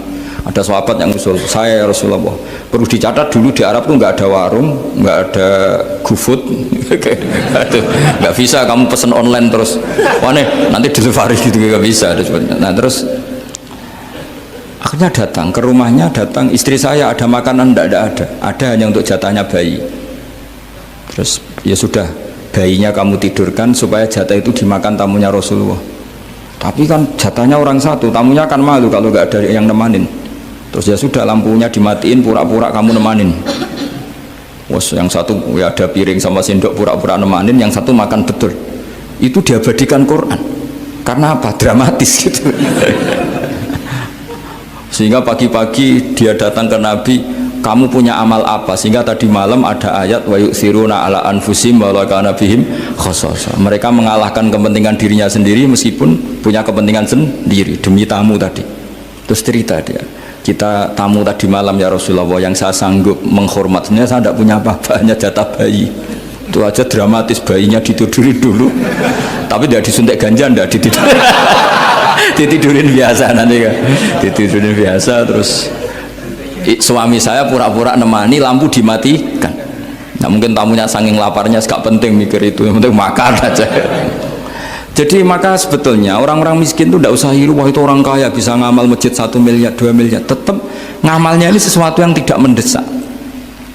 Ada sahabat yang usul, saya ya Rasulullah, perlu dicatat dulu di Arab tuh nggak ada warung, nggak ada GoFood, nggak bisa kamu pesen online terus, mana nanti delivery gitu nggak bisa. Nah terus akhirnya datang ke rumahnya, datang istri saya, ada makanan tidak ada hanya untuk jatahnya bayi. Terus ya sudah, bayinya kamu tidurkan supaya jatah itu dimakan tamunya Rasulullah. Tapi kan jatahnya orang satu, tamunya kan malu kalau nggak ada yang nemanin. Terus ya sudah, lampunya dimatiin, pura-pura kamu nemanin. Yang satu ya ada piring sama sendok pura-pura nemanin, yang satu makan betul. Itu diabadikan Quran. Karena apa? Dramatis gitu. Sehingga pagi-pagi dia datang ke Nabi, kamu punya amal apa? Sehingga tadi malam ada ayat wa yu'thiruna ala anfusihim wa law kana bihim khasasah. Mereka mengalahkan kepentingan dirinya sendiri meskipun punya kepentingan sendiri demi tamu tadi. Terus cerita dia, kita tamu tadi malam ya Rasulullah, yang saya sanggup menghormatnya, saya tidak punya apa-apa, hanya jatah bayi. Itu aja dramatis, bayinya ditidurin dulu. Tapi tidak disuntik ganja, tidak ditidurin. Ditidurin biasa nanti kan. Ditidurin biasa, terus suami saya pura-pura nemani, lampu dimatikan. Nah mungkin tamunya saking laparnya gak penting mikir itu, yang penting makan aja. Jadi maka sebetulnya orang-orang miskin itu tidak usah hiru, wah itu orang kaya bisa ngamal masjid 1 miliar 2 miliar. Tetap ngamalnya ini sesuatu yang tidak mendesak.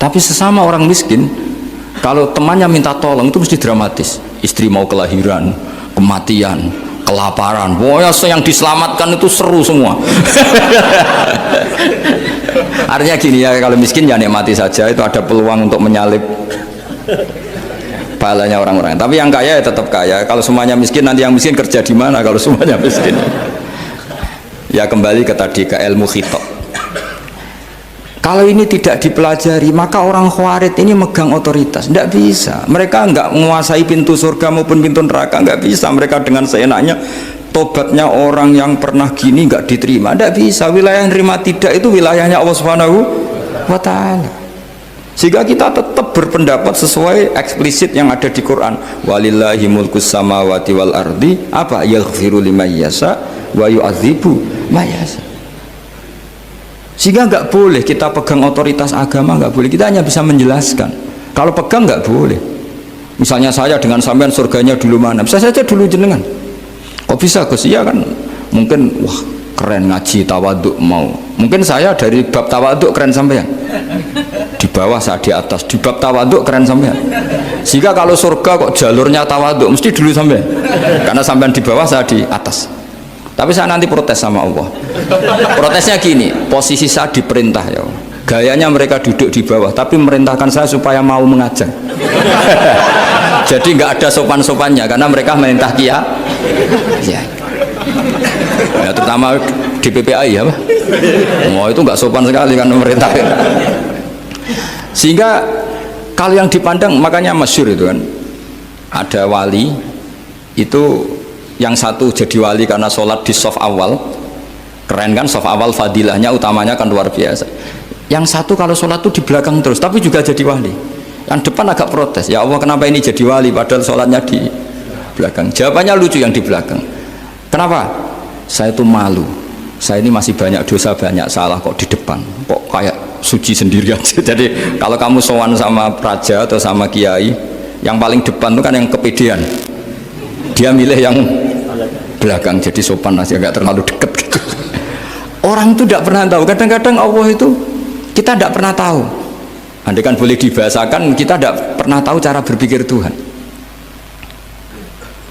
Tapi sesama orang miskin, kalau temannya minta tolong itu mesti dramatis. Istri mau kelahiran, kematian, kelaparan, pokoknya yang diselamatkan itu seru semua. Artinya gini ya, kalau miskin ya nikmati saja, itu ada peluang untuk menyalip pahalanya orang-orang. Tapi yang kaya ya tetap kaya. Kalau semuanya miskin, nanti yang miskin kerja di mana kalau semuanya miskin? Ya kembali ke tadi, ke ilmu khitab. Kalau ini tidak dipelajari, maka orang khawarij ini megang otoritas. Tidak bisa. Mereka nggak menguasai pintu surga maupun pintu neraka, nggak bisa. Mereka dengan seenaknya, tobatnya orang yang pernah gini nggak diterima. Tidak bisa. Wilayah yang terima tidak itu wilayahnya Allah Subhanahu wa Ta'ala. Sehingga kita tetap berpendapat sesuai eksplisit yang ada di Quran. Walillahi mulkus samawati wal ardi, apa? Yaghfiru liman yasha wa yu'adzibu man yasha. Sehingga nggak boleh kita pegang otoritas agama, nggak boleh. Kita hanya bisa menjelaskan. Kalau pegang nggak boleh. Misalnya saya dengan sampean surganya dulu mana? Bisa saja dulu jenengan. Kok bisa Gus? Iya kan? Mungkin wah keren ngaji tawaduk mau. Mungkin saya dari bab tawaduk keren sampean. Di bawah saya di atas. Di bab tawaduk keren sampean. Sehingga kalau surga kok jalurnya tawaduk mesti dulu sampean. Karena sampean di bawah saya di atas. Tapi saya nanti protes sama Allah. Protesnya gini, posisi saya diperintah ya Allah. Gayanya mereka duduk di bawah, tapi merintahkan saya supaya mau mengajar. Jadi nggak ada sopan-sopannya, karena mereka merintah ya. Ya terutama di PPAI ya, oh itu nggak sopan sekali kan merintah. Sehingga kalau yang dipandang, makanya masyhur itu kan, ada wali itu. Yang satu jadi wali karena sholat di shaf awal, keren kan, shaf awal fadilahnya utamanya kan luar biasa. Yang satu kalau sholat tuh di belakang terus, tapi juga jadi wali. Yang depan agak protes, ya Allah kenapa ini jadi wali padahal sholatnya di belakang. Jawabannya lucu yang di belakang. Kenapa? Saya itu malu, saya ini masih banyak dosa, banyak salah, kok di depan kok kayak suci sendiri aja. Jadi kalau kamu sowan sama raja atau sama kiai, yang paling depan itu kan yang kepedean, dia milih yang belakang, jadi sopan aja, nggak terlalu dekat gitu. Orang itu tidak pernah tahu. Kadang-kadang Allah itu kita tidak pernah tahu. Andai kan boleh dibahasakan, kita tidak pernah tahu cara berpikir Tuhan.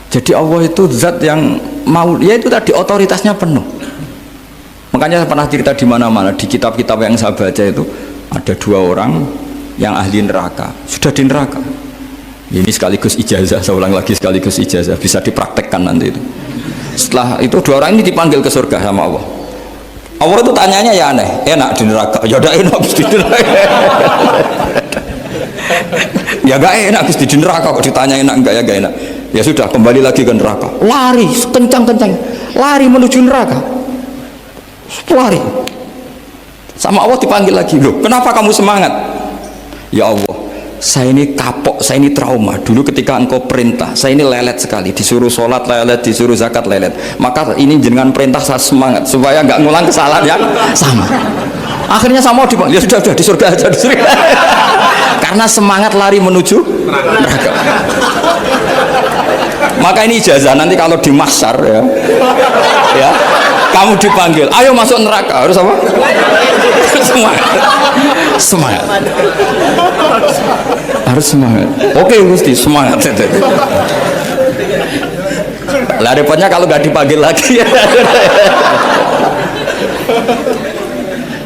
Jadi Allah itu zat yang mau, ya itu tadi otoritasnya penuh. Makanya saya pernah cerita di mana-mana, di kitab-kitab yang saya baca itu ada 2 orang yang ahli neraka, sudah di neraka. Ini sekaligus ijazah, saya ulang lagi sekaligus ijazah, bisa dipraktekkan nanti itu. Setelah itu 2 orang ini dipanggil ke surga sama Allah. Allah itu tanyanya ya aneh, enak di neraka? Ya udah enak di neraka. Ya gak enak di neraka, kok ditanya enak enggak, ya gak enak. Ya sudah, kembali lagi ke neraka. Lari kencang-kencang, lari menuju neraka. Lari. Sama Allah dipanggil lagi, loh kenapa kamu semangat? Ya Allah, saya ini kapok, saya ini trauma. Dulu ketika engkau perintah, saya ini lelet sekali, disuruh sholat lelet, disuruh zakat lelet. Maka ini jenengan perintah saya semangat supaya nggak ngulang kesalahan yang sama. Akhirnya sama dipanggil, ya sudah di surga aja, di surga. Karena semangat lari menuju neraka. Maka ini ijazah, nanti kalau di mahsyar ya kamu dipanggil, ayo masuk neraka, harus apa? Semangat harus semangat. Oke Gusti, semangat. Lah repotnya kalau nggak dipanggil lagi.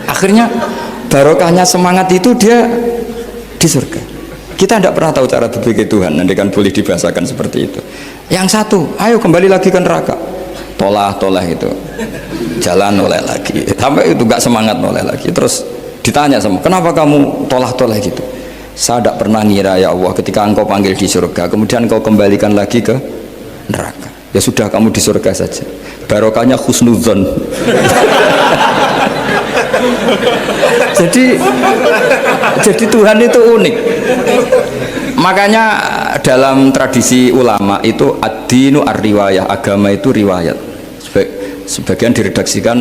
Akhirnya barokahnya semangat itu dia di surga. Kita tidak pernah tahu cara berpikir Tuhan, nanti kan boleh dibahasakan seperti itu. Yang satu, ayo kembali lagi ke neraka, tolah itu, jalan noleh lagi, sampai itu gak semangat noleh lagi. Terus ditanya sama, kenapa kamu tolah gitu? Saya tidak pernah ngira ya Allah, ketika engkau panggil di surga, kemudian engkau kembalikan lagi ke neraka. Ya sudah, kamu di surga saja. Barokahnya husnudzon. jadi Tuhan itu unik. Makanya dalam tradisi ulama itu ad-dinu ar-riwayah, agama itu riwayat. Sebagian diredaksikan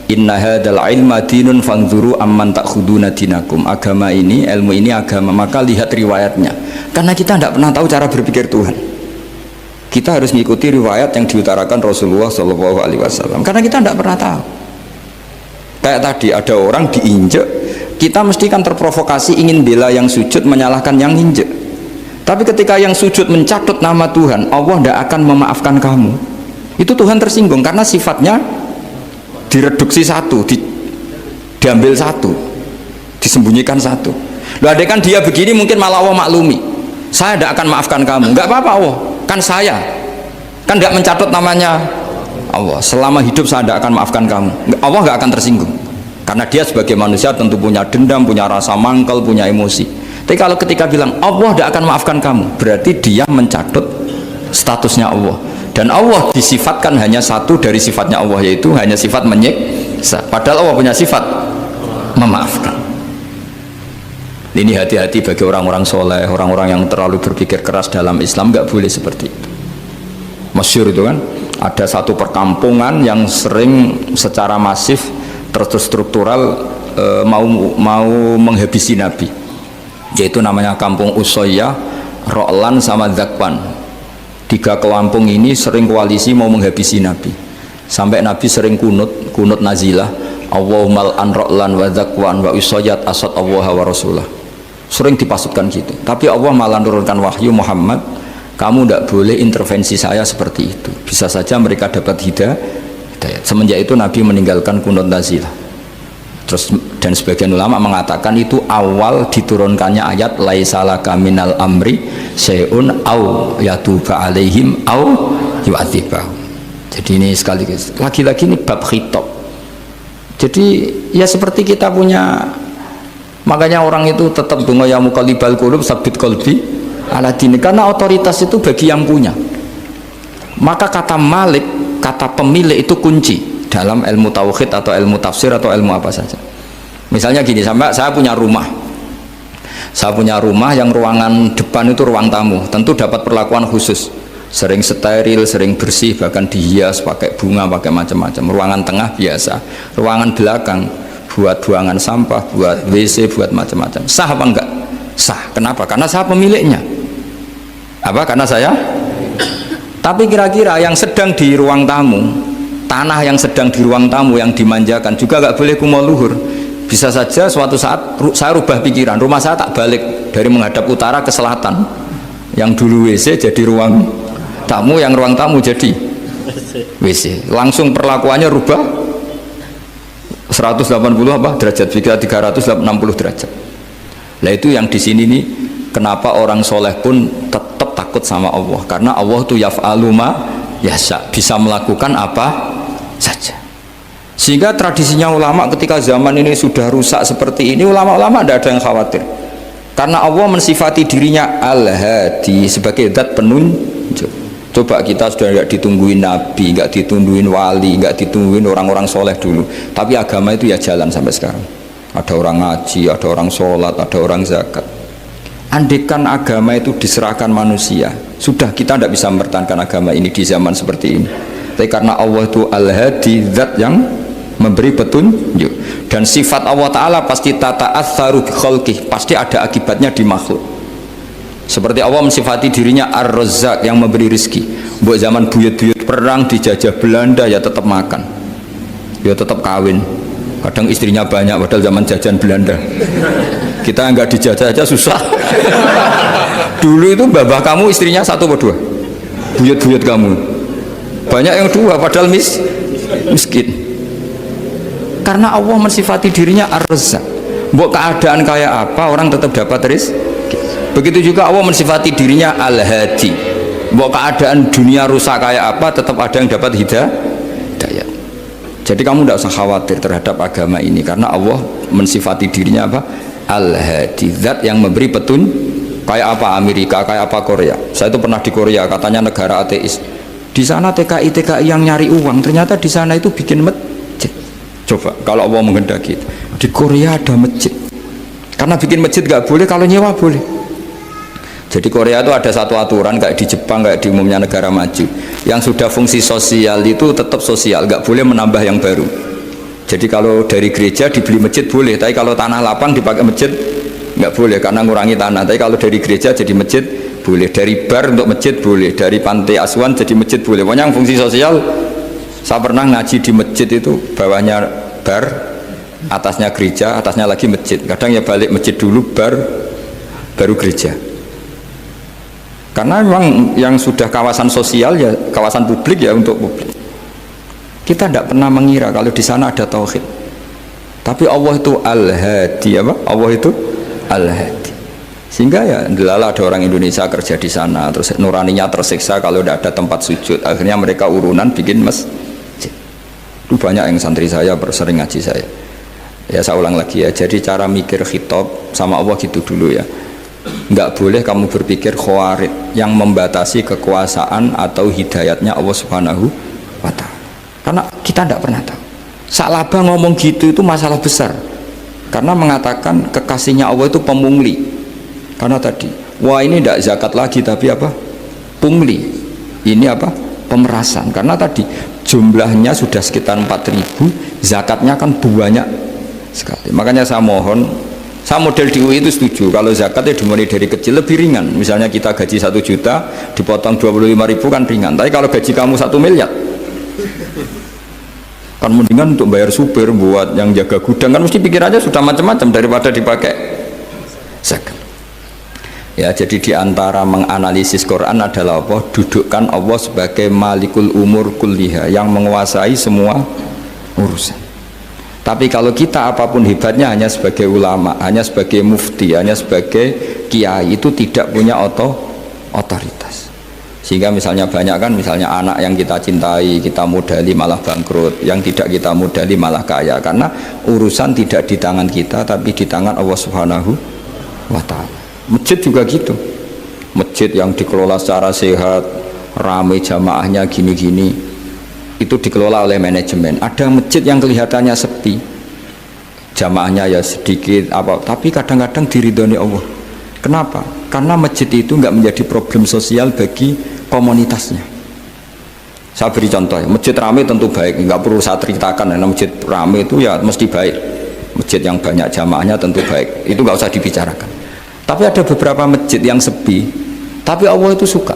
inna hadzal ilma dinun fanzuru amman ta'khuduna dinakum. Agama ini, ilmu ini agama, maka lihat riwayatnya. Karena kita tidak pernah tahu cara berpikir Tuhan. Kita harus mengikuti riwayat yang diutarakan Rasulullah SAW. Karena kita tidak pernah tahu. Kayak tadi ada orang diinjek, kita mesti kan terprovokasi ingin bela yang sujud menyalahkan yang injek. Tapi ketika yang sujud mencatut nama Tuhan, Allah tidak akan memaafkan kamu. Itu Tuhan tersinggung karena sifatnya direduksi satu, diambil satu, disembunyikan satu. Loh, ada kan dia begini mungkin malah Allah maklumi. Saya tidak akan maafkan kamu. Enggak apa-apa Allah, kan saya kan tidak mencatut namanya Allah. Selama hidup saya tidak akan maafkan kamu. Allah nggak akan tersinggung karena dia sebagai manusia tentu punya dendam, punya rasa mangkal, punya emosi. Tapi kalau ketika bilang Allah tidak akan maafkan kamu, berarti dia mencatut statusnya Allah. Dan Allah disifatkan hanya satu dari sifatnya Allah, yaitu hanya sifat menyiksa. Padahal Allah punya sifat memaafkan. Ini hati-hati bagi orang-orang soleh, orang-orang yang terlalu berpikir keras dalam Islam, nggak boleh seperti itu. Masyhur itu kan, ada satu perkampungan yang sering secara masif terstruktural mau menghabisi Nabi, yaitu namanya kampung Usoyyah, Ro'lan sama Zakwan. 3 kampung ini sering koalisi mau menghabisi Nabi, sampai Nabi sering kunut nazilah, Allahumma an Ro'lan wa Zakwan wa Usoyyat asad Allah wa Rasulah. Sering dipasutkan gitu, tapi Allah malah menurunkan wahyu, Muhammad, kamu tidak boleh intervensi saya seperti itu. Bisa saja mereka dapat hidayah. Semenjak itu Nabi meninggalkan kunut nazilah. Terus dan sebagian ulama mengatakan itu awal diturunkannya ayat laisalaka minal amri syai'un au yatuba alaihim au yu'adzibahum. Jadi ini sekali lagi-lagi ini bab khitab. Jadi ya seperti kita punya, makanya orang itu tetap donga ya muqallibal qulub sabit qalbi ala dini, karena otoritas itu bagi yang punya. Maka kata malik, kata pemilik itu kunci dalam ilmu tauhid atau ilmu tafsir atau ilmu apa saja. Misalnya gini, sampai saya punya rumah yang ruangan depan itu ruang tamu, tentu dapat perlakuan khusus, sering steril, sering bersih, bahkan dihias pakai bunga, pakai macam-macam. Ruangan tengah biasa, ruangan belakang buat buangan sampah, buat WC, buat macam-macam. Sah apa enggak? Sah. Kenapa? Karena saya pemiliknya. Apa? Karena saya. Tapi kira-kira yang sedang di ruang tamu, tanah yang sedang di ruang tamu yang dimanjakan juga nggak boleh kumo luhur. Bisa saja suatu saat saya rubah pikiran, rumah saya tak balik dari menghadap utara ke selatan, yang dulu WC jadi ruang tamu, yang ruang tamu jadi WC. Langsung perlakuannya rubah 180 apa derajat, 360 derajat. Nah itu yang di sini nih, kenapa orang soleh pun tetap takut sama Allah, karena Allah tuh yaf'alu ma yasha, bisa melakukan apa saja. Sehingga tradisinya ulama ketika zaman ini sudah rusak seperti ini, ulama-ulama tidak ada yang khawatir, karena Allah mensifati dirinya Al-Hadi sebagai zat penunjuk. Coba kita sudah nggak ditungguin nabi, nggak ditungguin wali, nggak ditungguin orang-orang soleh dulu, tapi agama itu ya jalan sampai sekarang. Ada orang ngaji, ada orang sholat, ada orang zakat. Andaikan agama itu diserahkan manusia, sudah kita tidak bisa mempertahankan agama ini di zaman seperti ini. Tapi karena Allah itu Al-Hadi, zat yang memberi petunjuk, dan sifat Allah Ta'ala pasti tata'atsaru bi khalqih, pasti ada akibatnya di makhluk. Seperti Allah mensifati dirinya Ar-Razzaq, yang memberi rizki. Buat zaman buyut-buyut perang dijajah Belanda ya tetap makan, ya tetap kawin. Kadang istrinya banyak, padahal zaman jajan Belanda. Kita nggak dijajah aja susah. Dulu itu babah kamu istrinya 1 atau 2, buyut-buyut kamu banyak yang 2, padahal miskin. Karena Allah mensifati dirinya Ar-Razzaq. Mbok keadaan kayak apa, orang tetap dapat Begitu juga Allah mensifati dirinya Al-Hadi. Bahwa keadaan dunia rusak kayak apa tetap ada yang dapat hidayah. Jadi kamu tidak usah khawatir terhadap agama ini karena Allah mensifati dirinya apa? Al-Hadi, zat yang memberi kayak apa Amerika, kayak apa Korea. Saya itu pernah di Korea, katanya negara ateis. Di sana TKI yang nyari uang, ternyata di sana itu bikin masjid. Coba kalau Allah menghendaki, di Korea ada masjid. Karena bikin masjid gak boleh, kalau nyewa boleh. Jadi Korea itu ada satu aturan kayak di Jepang, kayak di umumnya negara maju. Yang sudah fungsi sosial itu tetap sosial, gak boleh menambah yang baru. Jadi kalau dari gereja dibeli masjid boleh, tapi kalau tanah lapang dipakai masjid nggak boleh karena ngurangi tanah. Tapi kalau dari gereja jadi masjid boleh, dari bar untuk masjid boleh, dari pantai asuhan jadi masjid boleh. Pokoknya yang fungsi sosial. Saya pernah ngaji di masjid itu bawahnya bar, atasnya gereja, atasnya lagi masjid. Kadang ya balik masjid dulu, bar, baru gereja. Karena memang yang sudah kawasan sosial ya kawasan publik ya untuk publik. Kita tidak pernah mengira kalau di sana ada tauhid. Tapi Allah itu Al-Hadi, apa? Allah itu Al-Hadi. Sehingga ya delala ada orang Indonesia kerja di sana, terus nuraninya tersiksa kalau tidak ada tempat sujud. Akhirnya mereka urunan bikin masjid. Itu banyak yang santri saya sering ngaji saya. Ya saya ulang lagi ya. Jadi cara mikir khitab sama Allah gitu dulu ya. Enggak boleh kamu berpikir khawarid yang membatasi kekuasaan atau hidayatnya Allah Subhanahu wa ta'ala. Karena kita tidak pernah tahu. Salabah ngomong gitu itu masalah besar. Karena mengatakan kekasihnya Allah itu pemungli. Karena tadi, wah ini tidak zakat lagi tapi apa? Pungli. Ini apa? Pemerasan. Karena tadi jumlahnya sudah sekitar 4.000, zakatnya kan banyak sekali. Makanya saya mohon, saya model di UI itu setuju kalau zakatnya dimulai dari kecil lebih ringan. Misalnya kita gaji 1 juta dipotong 25.000 kan ringan. Tapi kalau gaji kamu 1 miliar kan mendingan untuk bayar supir buat yang jaga gudang, kan mesti pikirannya sudah macam-macam daripada dipakai zakat. Ya, jadi diantara menganalisis Quran adalah apa? Dudukkan Allah sebagai malikul umur kulliha, yang menguasai semua urusan. Tapi kalau kita apapun hebatnya hanya sebagai ulama, hanya sebagai mufti, hanya sebagai kiai, itu tidak punya otoritas. Sehingga misalnya banyak kan, misalnya anak yang kita cintai, kita modali malah bangkrut, yang tidak kita modali malah kaya, karena urusan tidak di tangan kita tapi di tangan Allah Subhanahu wa ta'ala. Masjid juga gitu, masjid yang dikelola secara sehat, ramai jamaahnya gini-gini, itu dikelola oleh manajemen. Ada masjid yang kelihatannya sepi, jamaahnya ya sedikit apa, tapi kadang-kadang diridhoni Allah. Kenapa? Karena masjid itu nggak menjadi problem sosial bagi komunitasnya. Saya beri contoh ya, masjid ramai tentu baik, nggak perlu saya ceritakan, karena masjid ramai itu ya mesti baik. Masjid yang banyak jamaahnya tentu baik, itu nggak usah dibicarakan. Tapi ada beberapa masjid yang sepi, tapi Allah itu suka.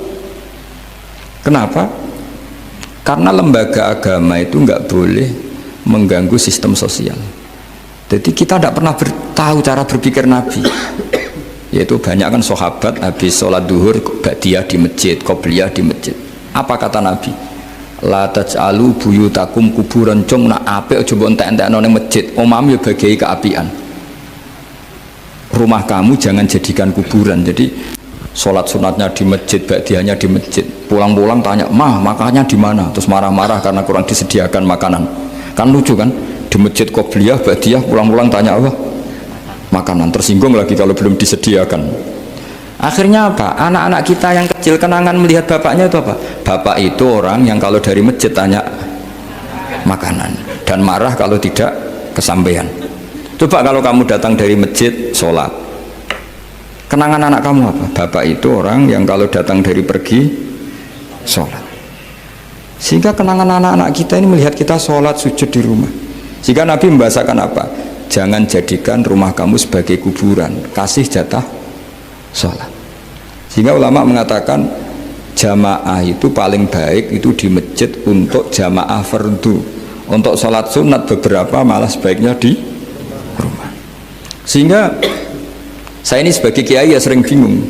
Kenapa? Karena lembaga agama itu nggak boleh mengganggu sistem sosial. Jadi kita tidak pernah tahu cara berpikir Nabi. Yaitu banyak kan sahabat habis sholat duhur ba'diyah di masjid, qobliyah di masjid. Apa kata Nabi? La taj'alu buyutakum kuburan, cung nak apik aja mbok entek-entekno ning masjid. Omam ya bagai keapian. Rumah kamu jangan jadikan kuburan. Jadi sholat sunatnya di masjid, ba'diyahnya di masjid. Pulang-pulang tanya, "Mah, makannya di mana?" Terus marah-marah karena kurang disediakan makanan. Kan lucu kan? Di masjid qobliyah, ba'diyah, pulang-pulang tanya apa? Makanan. Tersinggung lagi kalau belum disediakan. Akhirnya apa? Anak-anak kita yang kecil kenangan melihat bapaknya itu apa? Bapak itu orang yang kalau dari masjid tanya makanan dan marah kalau tidak kesampaian. Coba kalau kamu datang dari masjid sholat, kenangan anak kamu apa? Bapak itu orang yang kalau datang dari pergi sholat. Sehingga kenangan anak-anak kita ini melihat kita sholat sujud di rumah. Sehingga Nabi membahasakan apa? Jangan jadikan rumah kamu sebagai kuburan, kasih jatah sholat. Sehingga ulama mengatakan jamaah itu paling baik itu di masjid untuk jamaah fardu. Untuk sholat sunat beberapa malah sebaiknya di rumah. Sehingga saya ini sebagai kiai ya sering bingung.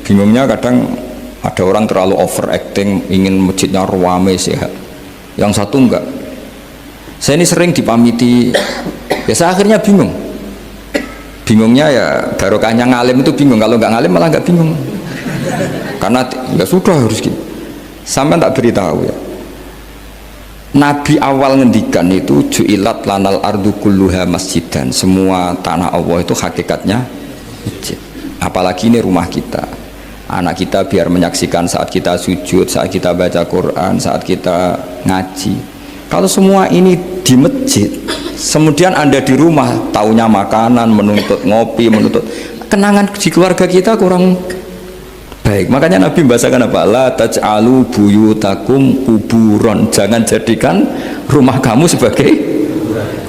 Bingungnya kadang ada orang terlalu overacting, ingin masjidnya ramai sehat, yang satu enggak. Saya ini sering dipamiti, ya saya akhirnya bingung. Bingungnya ya barokahnya ngalim itu bingung, kalau nggak ngalim malah nggak bingung. Karena ya sudah harus gini. Sampai tak beritahu ya. Nabi awal ngendikan itu ju'ilat lanal ardu kulluha masjidan. Semua tanah Allah itu hakikatnya masjid. Apalagi ini rumah kita. Anak kita biar menyaksikan saat kita sujud, saat kita baca Quran, saat kita ngaji. Kalau semua ini di masjid, kemudian Anda di rumah taunya makanan, menuntut ngopi, menuntut kenangan di keluarga kita kurang baik. Makanya Nabi membahasakan apa? La taj'alu buyutakum kuburon. Jangan jadikan rumah kamu sebagai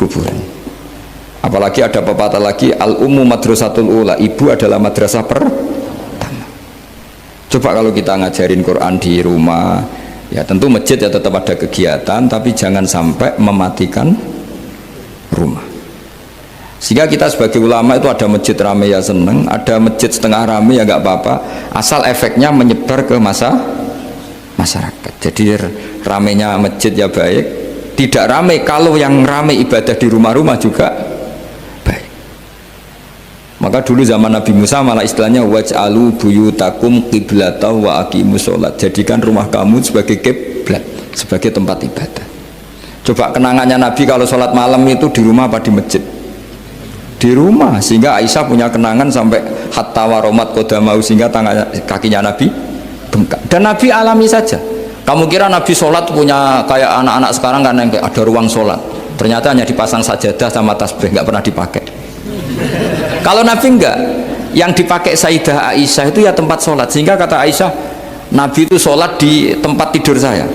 kuburan. Apalagi ada pepatah lagi, al-ummu madrasatul ula, ibu adalah madrasah pertama. Coba kalau kita ngajarin Quran di rumah, ya tentu masjid ya tetap ada kegiatan, tapi jangan sampai mematikan rumah. Sehingga kita sebagai ulama itu ada masjid rame ya seneng, ada masjid setengah rame ya nggak apa-apa, asal efeknya menyebar ke masyarakat. Jadi ramenya masjid ya baik, tidak rame kalau yang rame ibadah di rumah-rumah juga baik. Maka dulu zaman Nabi Musa malah istilahnya waj'alu buyutakum qiblata wa aqimus sholat. Jadikan rumah kamu sebagai kiblat, sebagai tempat ibadah. Coba kenangannya Nabi kalau sholat malam itu di rumah apa di masjid? Di rumah, sehingga Aisyah punya kenangan sampai hatta waromat qodamau, sehingga tangannya, kakinya Nabi bengkak. Dan Nabi alami saja. Kamu kira Nabi sholat punya kayak anak-anak sekarang kan yang ada ruang sholat, ternyata hanya dipasang sajadah sama tasbih, nggak pernah dipakai. Kalau Nabi enggak, yang dipakai Sayyidah Aisyah itu ya tempat sholat. Sehingga kata Aisyah, Nabi itu sholat di tempat tidur saya.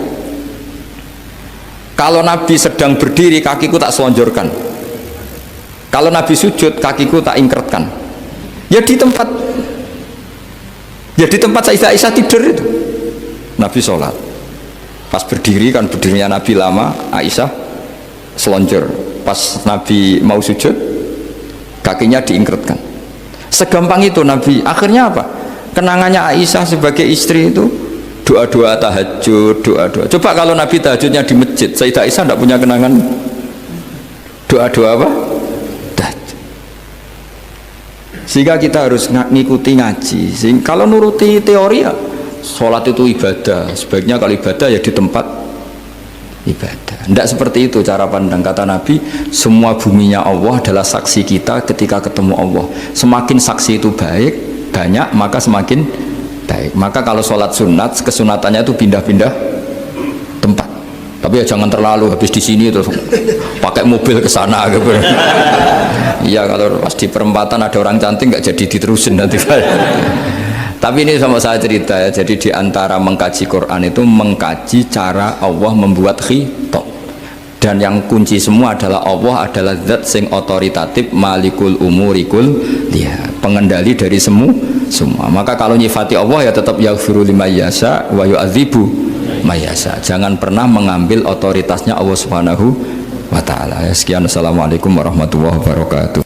Kalau Nabi sedang berdiri, kakiku tak selonjorkan. Kalau Nabi sujud, kakiku tak ingkretkan. Ya di tempat Sayyidah Aisyah tidur itu Nabi sholat. Pas berdiri kan berdirinya Nabi lama, Aisyah selonjor. Pas Nabi mau sujud, kakinya diingkretkan. Segampang itu Nabi. Akhirnya apa? Kenangannya Aisyah sebagai istri itu doa-doa tahajud, doa-doa. Coba kalau Nabi tahajudnya di masjid, Sayyidah Aisyah tidak punya kenangan doa-doa apa? Sehingga kita harus ngikuti ngaji. Kalau nuruti teori ya sholat itu ibadah, sebaiknya kalau ibadah ya di tempat ibadah. Tidak seperti itu cara pandang. Kata Nabi, semua buminya Allah adalah saksi kita ketika ketemu Allah. Semakin saksi itu banyak, maka semakin baik. Maka kalau sholat sunat, kesunatannya itu pindah-pindah tempat. Tapi ya jangan terlalu habis di sini terus pakai mobil ke sana gitu. Iya, kalau pas di perempatan ada orang cantik nggak jadi diterusin nanti. Tapi ini sama saya cerita ya. Jadi di antara mengkaji Quran itu mengkaji cara Allah membuat khitab. Dan yang kunci semua adalah Allah adalah zat sing otoritatif, malikul umurikul dia, pengendali dari semua. Maka kalau nyifati Allah ya tetap yaghfiru liman yasha wa yu'adzibu mayasa. Jangan pernah mengambil otoritasnya Allah Subhanahu wa ta'ala. Sekian, assalamualaikum warahmatullahi wabarakatuh.